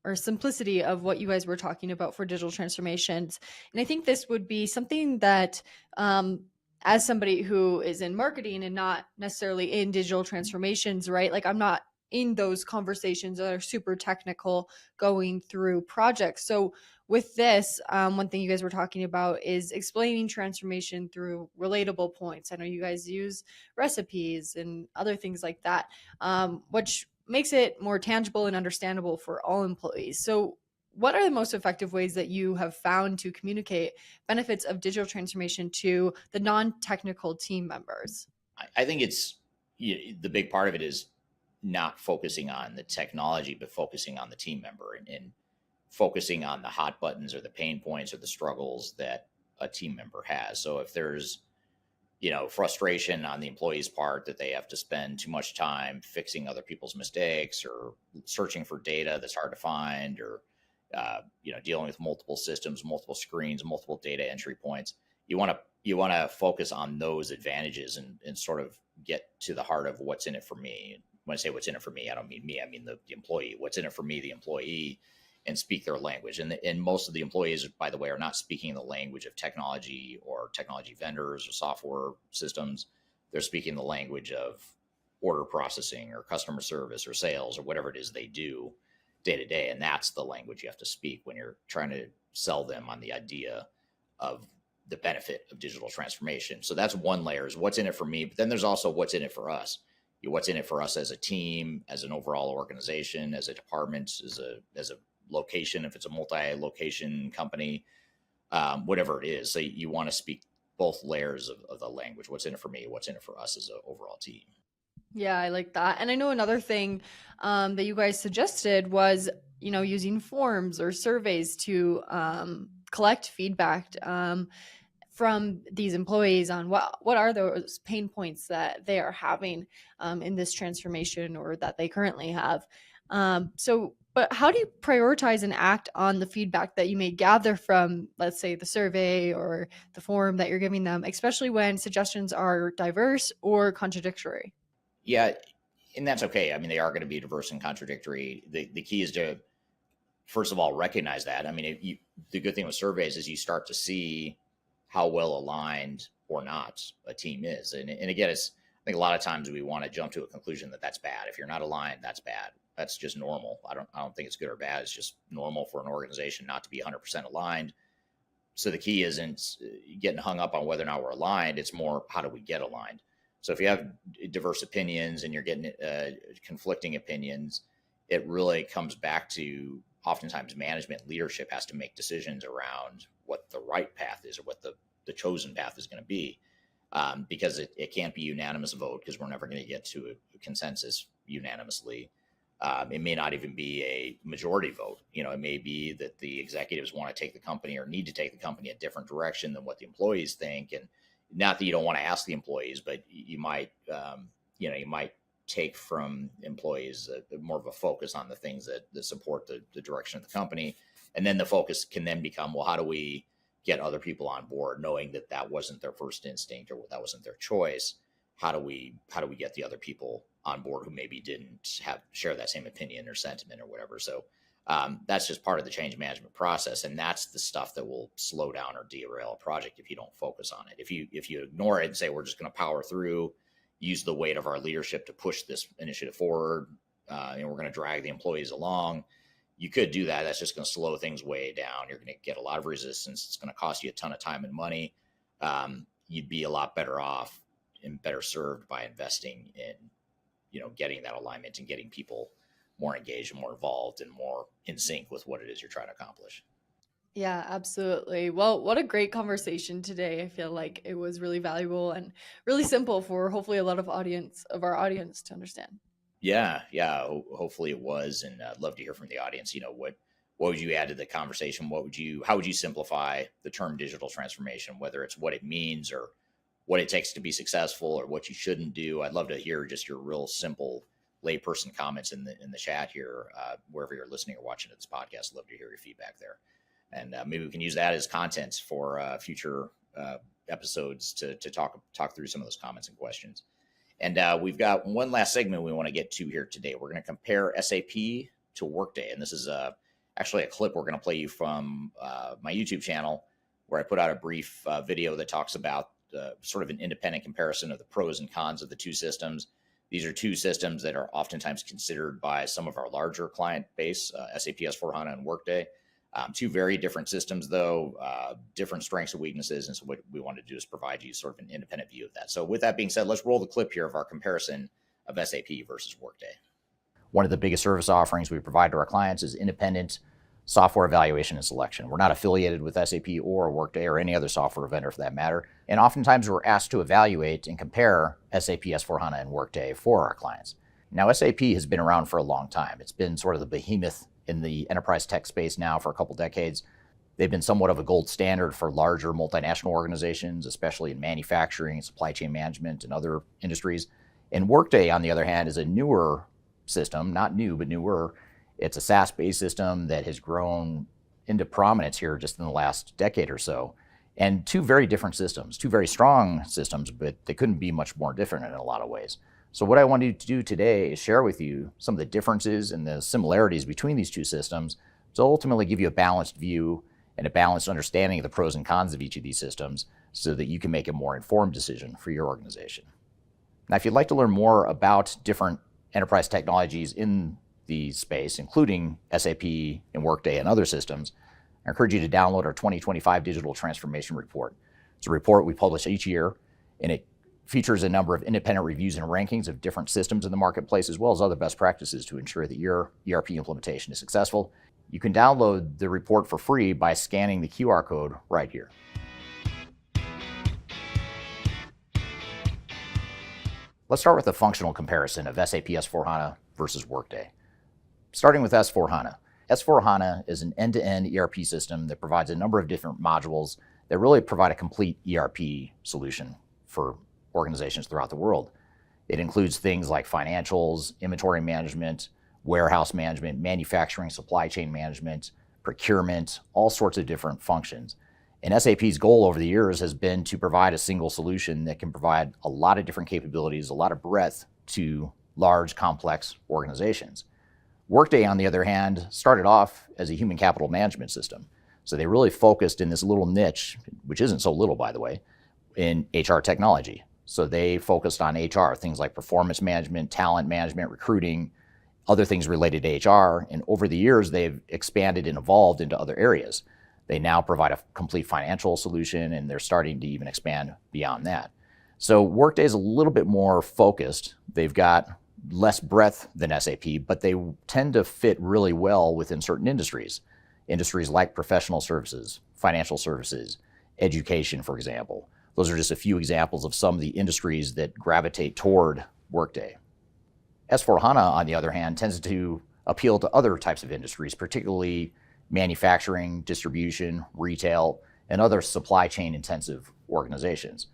or simplicity of what you guys were talking about for digital transformations. And I think this would be something that, as somebody who is in marketing and not necessarily in digital transformations, right? Like I'm not in those conversations that are super technical going through projects. So with this, one thing you guys were talking about is explaining transformation through relatable points. I know you guys use recipes and other things like that, which makes it more tangible and understandable for all employees. So, what are the most effective ways that you have found to communicate benefits of digital transformation to the non-technical team members? I think it's the big part of it is not focusing on the technology, but focusing on the team member and focusing on the hot buttons or the pain points or the struggles that a team member has. So if there's frustration on the employee's part that they have to spend too much time fixing other people's mistakes or searching for data that's hard to find, or dealing with multiple systems, multiple screens, multiple data entry points, you want to focus on those advantages and sort of get to the heart of what's in it for me. When I say what's in it for me, I don't mean me, I mean the employee. What's in it for me, the employee, and speak their language. And most of the employees, by the way, are not speaking the language of technology or technology vendors or software systems. They're speaking the language of order processing or customer service or sales or whatever it is they do day to day. And that's the language you have to speak when you're trying to sell them on the idea of the benefit of digital transformation. So that's one layer, is what's in it for me. But then there's also what's in it for us. What's in it for us as a team, as an overall organization, as a department, as a location, if it's a multi-location company, whatever it is. So you want to speak both layers of the language. What's in it for me? What's in it for us as an overall team? Yeah, I like that. And I know another thing that you guys suggested was, using forms or surveys to collect feedback from these employees on what are those pain points that they are having in this transformation or that they currently have. But how do you prioritize and act on the feedback that you may gather from, let's say, the survey or the form that you're giving them, especially when suggestions are diverse or contradictory? Yeah, and that's okay. I mean, they are going to be diverse and contradictory. The key is to, first of all, recognize that. I mean, the good thing with surveys is you start to see how well aligned or not a team is. And again, I think a lot of times we want to jump to a conclusion that that's bad. If you're not aligned, that's bad. That's just normal. I don't think it's good or bad. It's just normal for an organization not to be 100% aligned. So the key isn't getting hung up on whether or not we're aligned. It's more, how do we get aligned? So if you have diverse opinions and you're getting conflicting opinions, it really comes back to, oftentimes management leadership has to make decisions around what the right path is or what the chosen path is going to be, because it can't be unanimous vote, because we're never going to get to a consensus unanimously. It may not even be a majority vote. It may be that the executives want to take the company or need to take the company a different direction than what the employees think. And not that you don't want to ask the employees, but you might, you might take from employees more of a focus on the things that support the direction of the company. And then the focus can then become, well, how do we get other people on board, knowing that that wasn't their first instinct or that wasn't their choice? How do we get the other people on board who maybe didn't share that same opinion or sentiment or whatever? So that's just part of the change management process, and that's the stuff that will slow down or derail a project if you don't focus on it. If you ignore it and say we're just going to power through, use the weight of our leadership to push this initiative forward, and we're going to drag the employees along, you could do that. That's just going to slow things way down. You're going to get a lot of resistance. It's going to cost you a ton of time and money. You'd be a lot better off and better served by investing in, getting that alignment and getting people more engaged and more involved and more in sync with what it is you're trying to accomplish. Yeah, absolutely. Well, what a great conversation today. I feel like it was really valuable and really simple for hopefully a lot of our audience to understand. Yeah. Hopefully it was, and I'd love to hear from the audience. What would you add to the conversation? How would you simplify the term digital transformation, whether it's what it means or what it takes to be successful or what you shouldn't do? I'd love to hear just your real simple layperson comments in the chat here, wherever you're listening or watching this podcast. I'd love to hear your feedback there. And maybe we can use that as content for future episodes to talk through some of those comments and questions. And we've got one last segment we want to get to here today. We're going to compare SAP to Workday, and this is actually a clip we're going to play you from my YouTube channel, where I put out a brief video that talks about sort of an independent comparison of the pros and cons of the two systems. These are two systems that are oftentimes considered by some of our larger client base, SAP S/4HANA and Workday. Two very different systems, though, different strengths and weaknesses. And so what we want to do is provide you sort of an independent view of that. So with that being said, let's roll the clip here of our comparison of SAP versus Workday. One of the biggest service offerings we provide to our clients is independent software evaluation and selection. We're not affiliated with SAP or Workday or any other software vendor for that matter. And oftentimes we're asked to evaluate and compare SAP S/4HANA and Workday for our clients. Now, SAP has been around for a long time. It's been sort of the behemoth in the enterprise tech space now for a couple decades. They've been somewhat of a gold standard for larger multinational organizations, especially in manufacturing, supply chain management, and other industries. And Workday, on the other hand, is a newer system, not new, but newer. It's a SaaS-based system that has grown into prominence here just in the last decade or so. And two very different systems, two very strong systems, but they couldn't be much more different in a lot of ways. So what I wanted to do today is share with you some of the differences and the similarities between these two systems to ultimately give you a balanced view and a balanced understanding of the pros and cons of each of these systems so that you can make a more informed decision for your organization. Now, if you'd like to learn more about different enterprise technologies in the space, including SAP and Workday and other systems, I encourage you to download our 2025 Digital Transformation Report. It's a report we publish each year, and it features a number of independent reviews and rankings of different systems in the marketplace, as well as other best practices to ensure that your ERP implementation is successful. You can download the report for free by scanning the QR code right here. Let's start with a functional comparison of SAP S/4HANA versus Workday. Starting with S/4HANA. S/4HANA is an end-to-end ERP system that provides a number of different modules that really provide a complete ERP solution for organizations throughout the world. It includes things like financials, inventory management, warehouse management, manufacturing, supply chain management, procurement, all sorts of different functions. And SAP's goal over the years has been to provide a single solution that can provide a lot of different capabilities, a lot of breadth to large, complex organizations. Workday, on the other hand, started off as a human capital management system. So they really focused in this little niche, which isn't so little, by the way, in HR technology. So they focused on HR, things like performance management, talent management, recruiting, other things related to HR. And over the years, they've expanded and evolved into other areas. They now provide a complete financial solution, and they're starting to even expand beyond that. So Workday is a little bit more focused. They've got less breadth than SAP, but they tend to fit really well within certain industries. Industries like professional services, financial services, education, for example. Those are just a few examples of some of the industries that gravitate toward Workday. S/4HANA, on the other hand, tends to appeal to other types of industries, particularly manufacturing, distribution, retail, and other supply chain intensive organizations.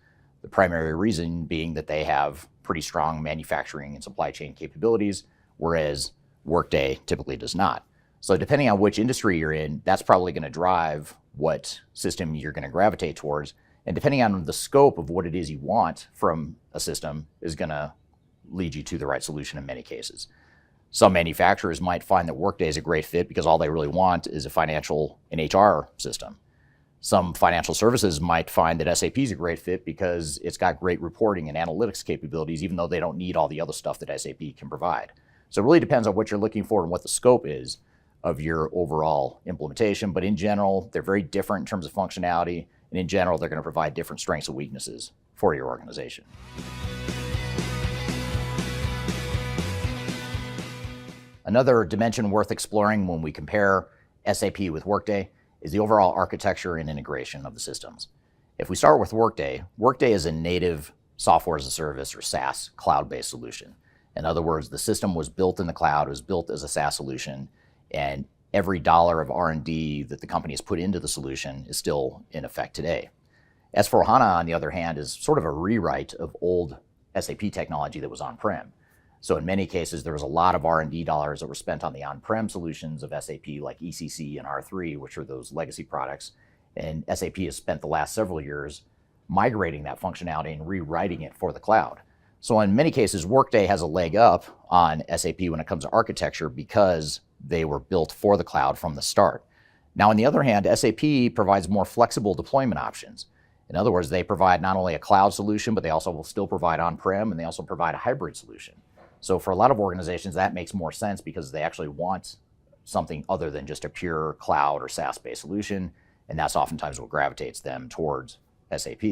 The primary reason being that they have pretty strong manufacturing and supply chain capabilities, whereas Workday typically does not. So depending on which industry you're in, that's probably going to drive what system you're going to gravitate towards. And depending on the scope of what it is you want from a system is going to lead you to the right solution in many cases. Some manufacturers might find that Workday is a great fit because all they really want is a financial and HR system. Some financial services might find that SAP is a great fit because it's got great reporting and analytics capabilities, even though they don't need all the other stuff that SAP can provide. So it really depends on what you're looking for and what the scope is of your overall implementation. But in general, they're very different in terms of functionality. And in general, they're going to provide different strengths and weaknesses for your organization. Another dimension worth exploring when we compare SAP with Workday is the overall architecture and integration of the systems. If we start with Workday, Workday is a native software as a service or SaaS cloud-based solution. In other words, the system was built in the cloud, it was built as a SaaS solution, and every dollar of R&D that the company has put into the solution is still in effect today. S/4HANA, on the other hand, is sort of a rewrite of old SAP technology that was on-prem. So in many cases, there was a lot of R&D dollars that were spent on the on-prem solutions of SAP like ECC and R3, which are those legacy products. And SAP has spent the last several years migrating that functionality and rewriting it for the cloud. So in many cases, Workday has a leg up on SAP when it comes to architecture because they were built for the cloud from the start. Now, on the other hand, SAP provides more flexible deployment options. In other words, they provide not only a cloud solution, but they also will still provide on-prem, and they also provide a hybrid solution. So for a lot of organizations, that makes more sense because they actually want something other than just a pure cloud or SaaS-based solution, and that's oftentimes what gravitates them towards SAP.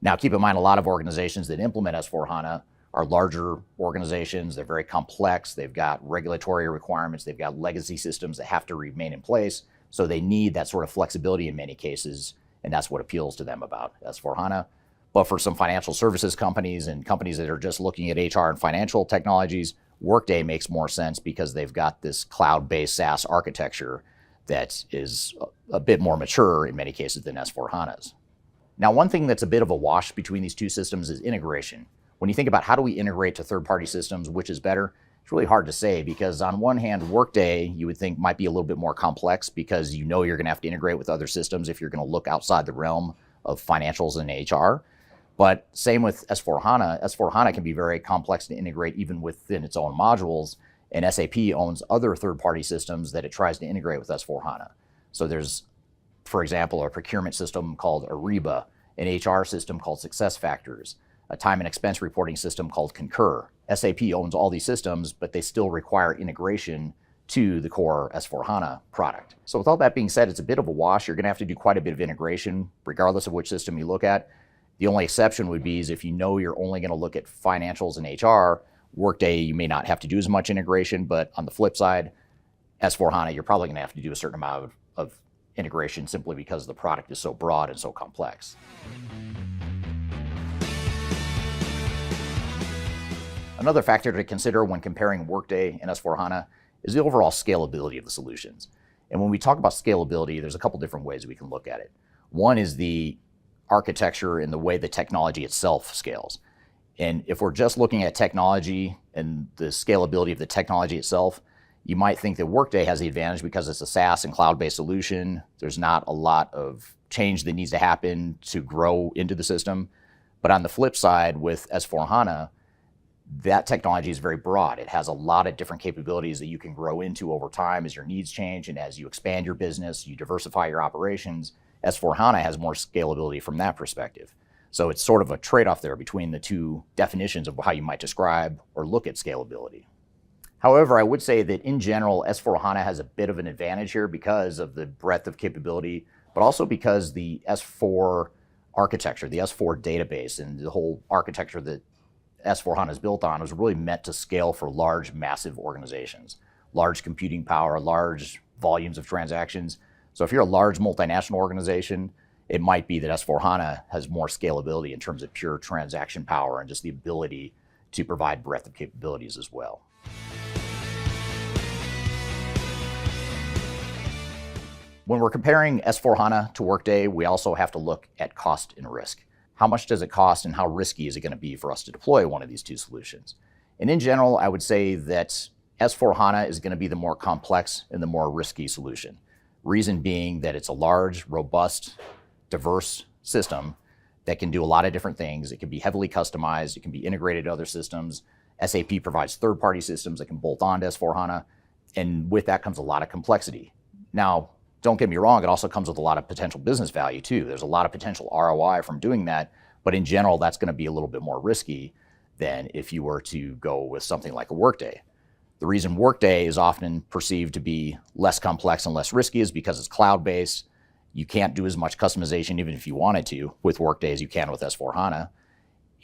Now, keep in mind, a lot of organizations that implement S/4HANA are larger organizations. They're very complex. They've got regulatory requirements. They've got legacy systems that have to remain in place. So they need that sort of flexibility in many cases, and that's what appeals to them about S/4HANA. But for some financial services companies and companies that are just looking at HR and financial technologies, Workday makes more sense because they've got this cloud-based SaaS architecture that is a bit more mature in many cases than S/4HANA's. Now, one thing that's a bit of a wash between these two systems is integration. When you think about how do we integrate to third-party systems, which is better, it's really hard to say because on one hand, Workday you would think might be a little bit more complex because you know you're going to have to integrate with other systems if you're going to look outside the realm of financials and HR. But same with S/4HANA. S/4HANA can be very complex to integrate even within its own modules, and SAP owns other third-party systems that it tries to integrate with S/4HANA. So there's, for example, a procurement system called Ariba, an HR system called SuccessFactors, a time and expense reporting system called Concur. SAP owns all these systems, but they still require integration to the core S/4HANA product. So with all that being said, it's a bit of a wash. You're going to have to do quite a bit of integration, regardless of which system you look at. The only exception would be is if you know you're only going to look at financials and HR, Workday, you may not have to do as much integration, but on the flip side, S/4HANA, you're probably going to have to do a certain amount of integration simply because the product is so broad and so complex. Another factor to consider when comparing Workday and S/4HANA is the overall scalability of the solutions. And when we talk about scalability, there's a couple different ways we can look at it. One is the architecture and the way the technology itself scales. And if we're just looking at technology and the scalability of the technology itself, you might think that Workday has the advantage because it's a SaaS and cloud-based solution. There's not a lot of change that needs to happen to grow into the system. But on the flip side, with S/4HANA, that technology is very broad. It has a lot of different capabilities that you can grow into over time as your needs change and as you expand your business, you diversify your operations. S/4HANA has more scalability from that perspective. So it's sort of a trade-off there between the two definitions of how you might describe or look at scalability. However, I would say that in general, S/4HANA has a bit of an advantage here because of the breadth of capability, but also because the S4 architecture, the S4 database, and the whole architecture that S/4HANA is built on was really meant to scale for large, massive organizations, large computing power, large volumes of transactions. So if you're a large multinational organization, it might be that S/4HANA has more scalability in terms of pure transaction power and just the ability to provide breadth of capabilities as well. When we're comparing S/4HANA to Workday, we also have to look at cost and risk. How much does it cost and how risky is it going to be for us to deploy one of these two solutions? And in general, I would say that S/4HANA is going to be the more complex and the more risky solution. Reason being that it's a large, robust, diverse system that can do a lot of different things. It can be heavily customized. It can be integrated to other systems. SAP provides third-party systems that can bolt on to S/4HANA. And with that comes a lot of complexity. Now, don't get me wrong, it also comes with a lot of potential business value too. There's a lot of potential ROI from doing that. But in general, that's going to be a little bit more risky than if you were to go with something like a Workday. The reason Workday is often perceived to be less complex and less risky is because it's cloud-based. You can't do as much customization, even if you wanted to, with Workday as you can with S/4HANA.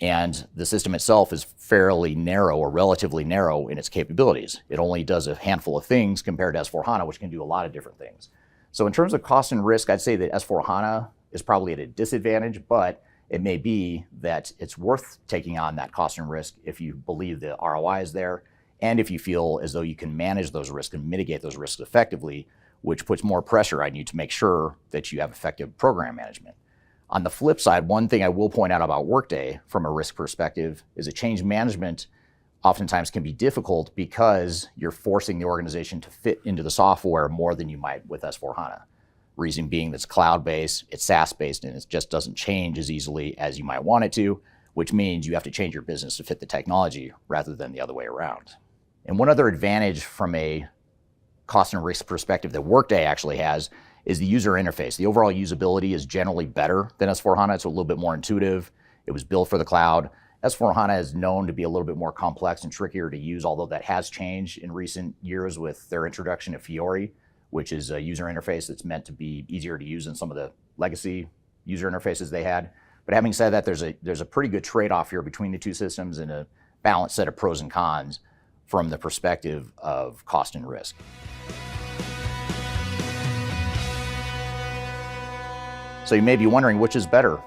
And the system itself is fairly narrow or relatively narrow in its capabilities. It only does a handful of things compared to S/4HANA, which can do a lot of different things. So in terms of cost and risk, I'd say that S/4HANA is probably at a disadvantage, but it may be that it's worth taking on that cost and risk if you believe the ROI is there, and if you feel as though you can manage those risks and mitigate those risks effectively, which puts more pressure on you to make sure that you have effective program management. On the flip side, one thing I will point out about Workday from a risk perspective is that change management oftentimes can be difficult because you're forcing the organization to fit into the software more than you might with S/4HANA. Reason being that's cloud-based, it's SaaS-based, and it just doesn't change as easily as you might want it to, which means you have to change your business to fit the technology rather than the other way around. And one other advantage from a cost and risk perspective that Workday actually has is the user interface. The overall usability is generally better than S4HANA. It's a little bit more intuitive. It was built for the cloud. S4HANA is known to be a little bit more complex and trickier to use, although that has changed in recent years with their introduction of Fiori, which is a user interface that's meant to be easier to use than some of the legacy user interfaces they had. But having said that, there's a pretty good trade-off here between the two systems and a balanced set of pros and cons from the perspective of cost and risk. So you may be wondering, which is better,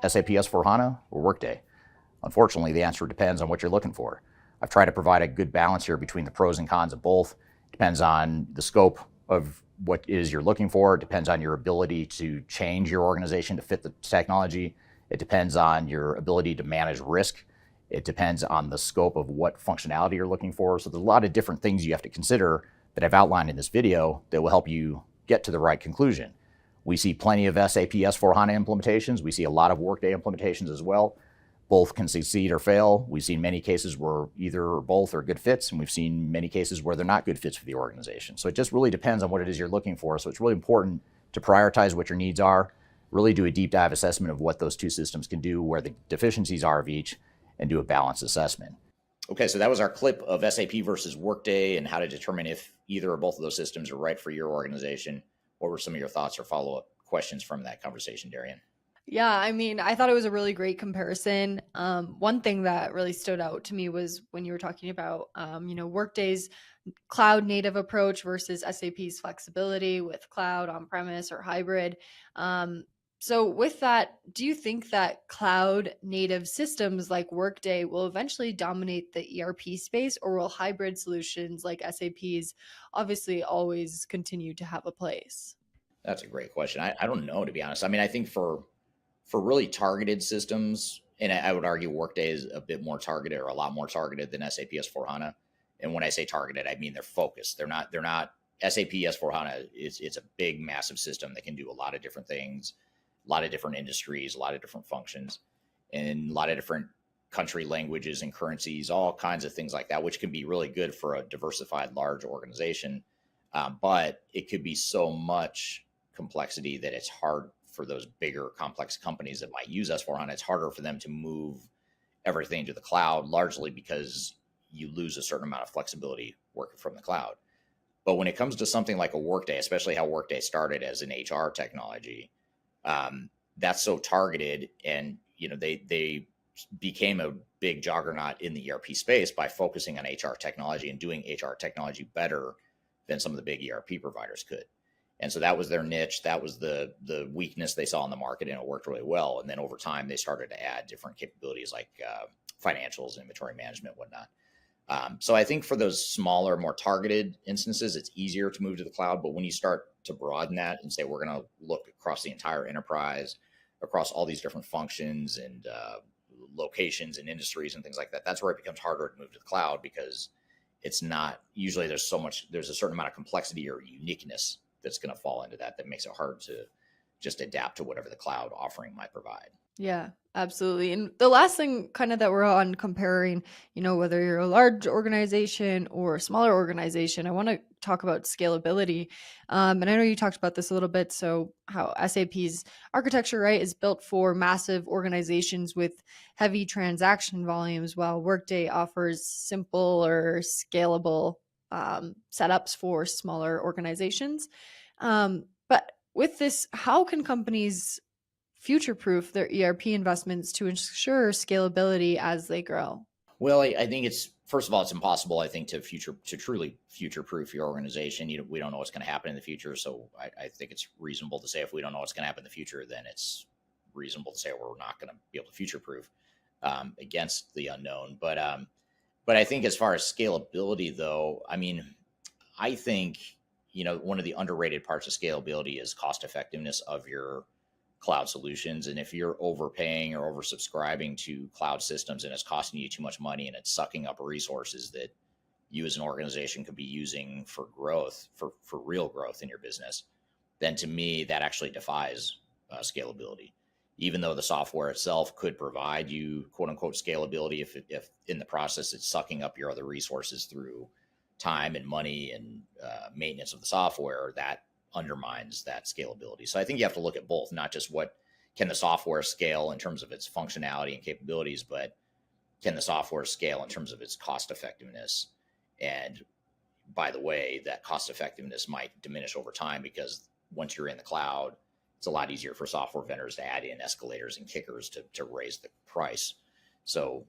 SAP S4HANA or Workday? Unfortunately, the answer depends on what you're looking for. I've tried to provide a good balance here between the pros and cons of both. It depends on the scope of what it is you're looking for. It depends on your ability to change your organization to fit the technology. It depends on your ability to manage risk. It depends on the scope of what functionality you're looking for. So there's a lot of different things you have to consider that I've outlined in this video that will help you get to the right conclusion. We see plenty of SAP S4HANA implementations. We see a lot of Workday implementations as well. Both can succeed or fail. We've seen many cases where either or both are good fits, and we've seen many cases where they're not good fits for the organization. So it just really depends on what it is you're looking for. So it's really important to prioritize what your needs are, really do a deep dive assessment of what those two systems can do, where the deficiencies are of each, and do a balanced assessment. Okay, so that was our clip of SAP versus Workday and how to determine if either or both of those systems are right for your organization. What were some of your thoughts or follow-up questions from that conversation, Darian? Yeah, I mean, I thought it was a really great comparison. One thing that really stood out to me was when you were talking about, Workday's cloud native approach versus SAP's flexibility with cloud, on-premise, or hybrid. So with that, do you think that cloud native systems like Workday will eventually dominate the ERP space, or will hybrid solutions like SAP's obviously always continue to have a place? That's a great question. I don't know, to be honest. I mean, I think for really targeted systems, and I would argue Workday is a bit more targeted or a lot more targeted than SAP S4HANA. And when I say targeted, I mean they're focused. They're not SAP S4HANA. It's a big, massive system that can do a lot of different things, a lot of different industries, a lot of different functions, and a lot of different country languages and currencies, all kinds of things like that, which can be really good for a diversified, large organization. But it could be so much complexity that it's hard for those bigger, complex companies that might use S4HANA. It's harder for them to move everything to the cloud, largely because you lose a certain amount of flexibility working from the cloud. But when it comes to something like a Workday, especially how Workday started as an HR technology, that's so targeted, and they became a big juggernaut in the ERP space by focusing on HR technology and doing HR technology better than some of the big ERP providers could. And so that was their niche. That was the weakness they saw in the market, and it worked really well. And then over time, they started to add different capabilities like financials, inventory management, whatnot. So I think for those smaller, more targeted instances, it's easier to move to the cloud. But when you start to broaden that and say, we're going to look across the entire enterprise, across all these different functions and locations and industries and things like that, that's where it becomes harder to move to the cloud, because it's not usually there's a certain amount of complexity or uniqueness that's going to fall into that makes it hard to just adapt to whatever the cloud offering might provide. Yeah, absolutely. And the last thing kind of that we're on comparing, whether you're a large organization or a smaller organization, I want to talk about scalability. And I know you talked about this a little bit. So how SAP's architecture, right, is built for massive organizations with heavy transaction volumes, while Workday offers simple or scalable setups for smaller organizations. But with this, how can companies future-proof their ERP investments to ensure scalability as they grow? Well, I think first of all, it's impossible, I think, to truly future-proof your organization. We don't know what's going to happen in the future. So I think it's reasonable to say if we don't know what's going to happen in the future, then it's reasonable to say we're not going to be able to future-proof against the unknown. But I think as far as scalability, though, I mean, I think, one of the underrated parts of scalability is cost effectiveness of your cloud solutions. And if you're overpaying or oversubscribing to cloud systems and it's costing you too much money and it's sucking up resources that you as an organization could be using for growth, for real growth in your business, then to me, that actually defies scalability. Even though the software itself could provide you quote unquote scalability, if in the process it's sucking up your other resources through time and money and maintenance of the software, that undermines that scalability. So I think you have to look at both, not just what can the software scale in terms of its functionality and capabilities, but can the software scale in terms of its cost effectiveness? And by the way, that cost effectiveness might diminish over time, because once you're in the cloud, it's a lot easier for software vendors to add in escalators and kickers to raise the price. So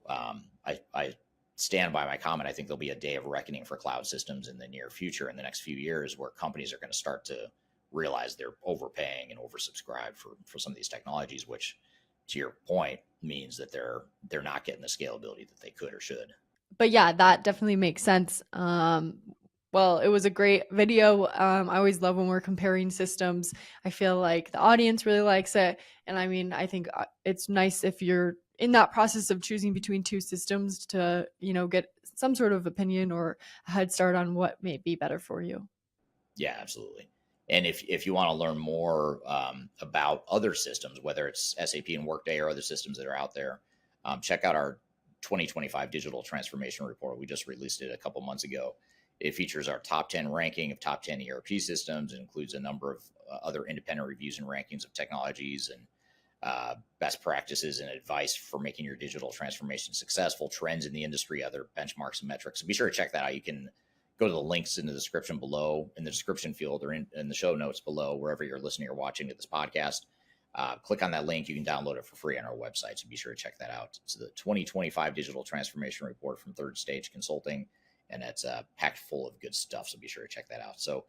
I stand by my comment. I think there'll be a day of reckoning for cloud systems in the near future, in the next few years, where companies are going to start to realize they're overpaying and oversubscribed for some of these technologies, which, to your point, means that they're not getting the scalability that they could or should. But yeah, that definitely makes sense. Well, it was a great video. I always love when we're comparing systems. I feel like the audience really likes it. And I mean, I think it's nice if you're in that process of choosing between two systems to, get some sort of opinion or a head start on what may be better for you. Yeah, absolutely. And if you want to learn more about other systems, whether it's SAP and Workday or other systems that are out there, check out our 2025 Digital Transformation Report. We just released it a couple months ago. It features our top 10 ranking of top 10 ERP systems. It includes a number of other independent reviews and rankings of technologies and best practices and advice for making your digital transformation successful, trends in the industry, other benchmarks and metrics. So be sure to check that out. You can go to the links in the description below, in the description field, or in the show notes below, wherever you're listening or watching to this podcast. Click on that link. You can download it for free on our website. So be sure to check that out. It's the 2025 Digital Transformation Report from Third Stage Consulting, and it's packed full of good stuff. So be sure to check that out. So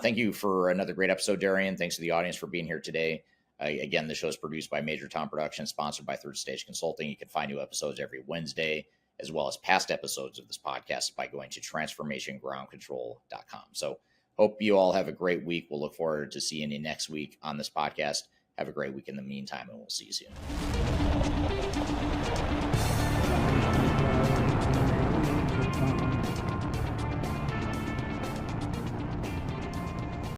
thank you for another great episode, Darian. Thanks to the audience for being here today. Again, the show is produced by Major Tom Productions, sponsored by Third Stage Consulting. You can find new episodes every Wednesday, as well as past episodes of this podcast, by going to transformationgroundcontrol.com. So hope you all have a great week. We'll look forward to seeing you next week on this podcast. Have a great week in the meantime, and we'll see you soon.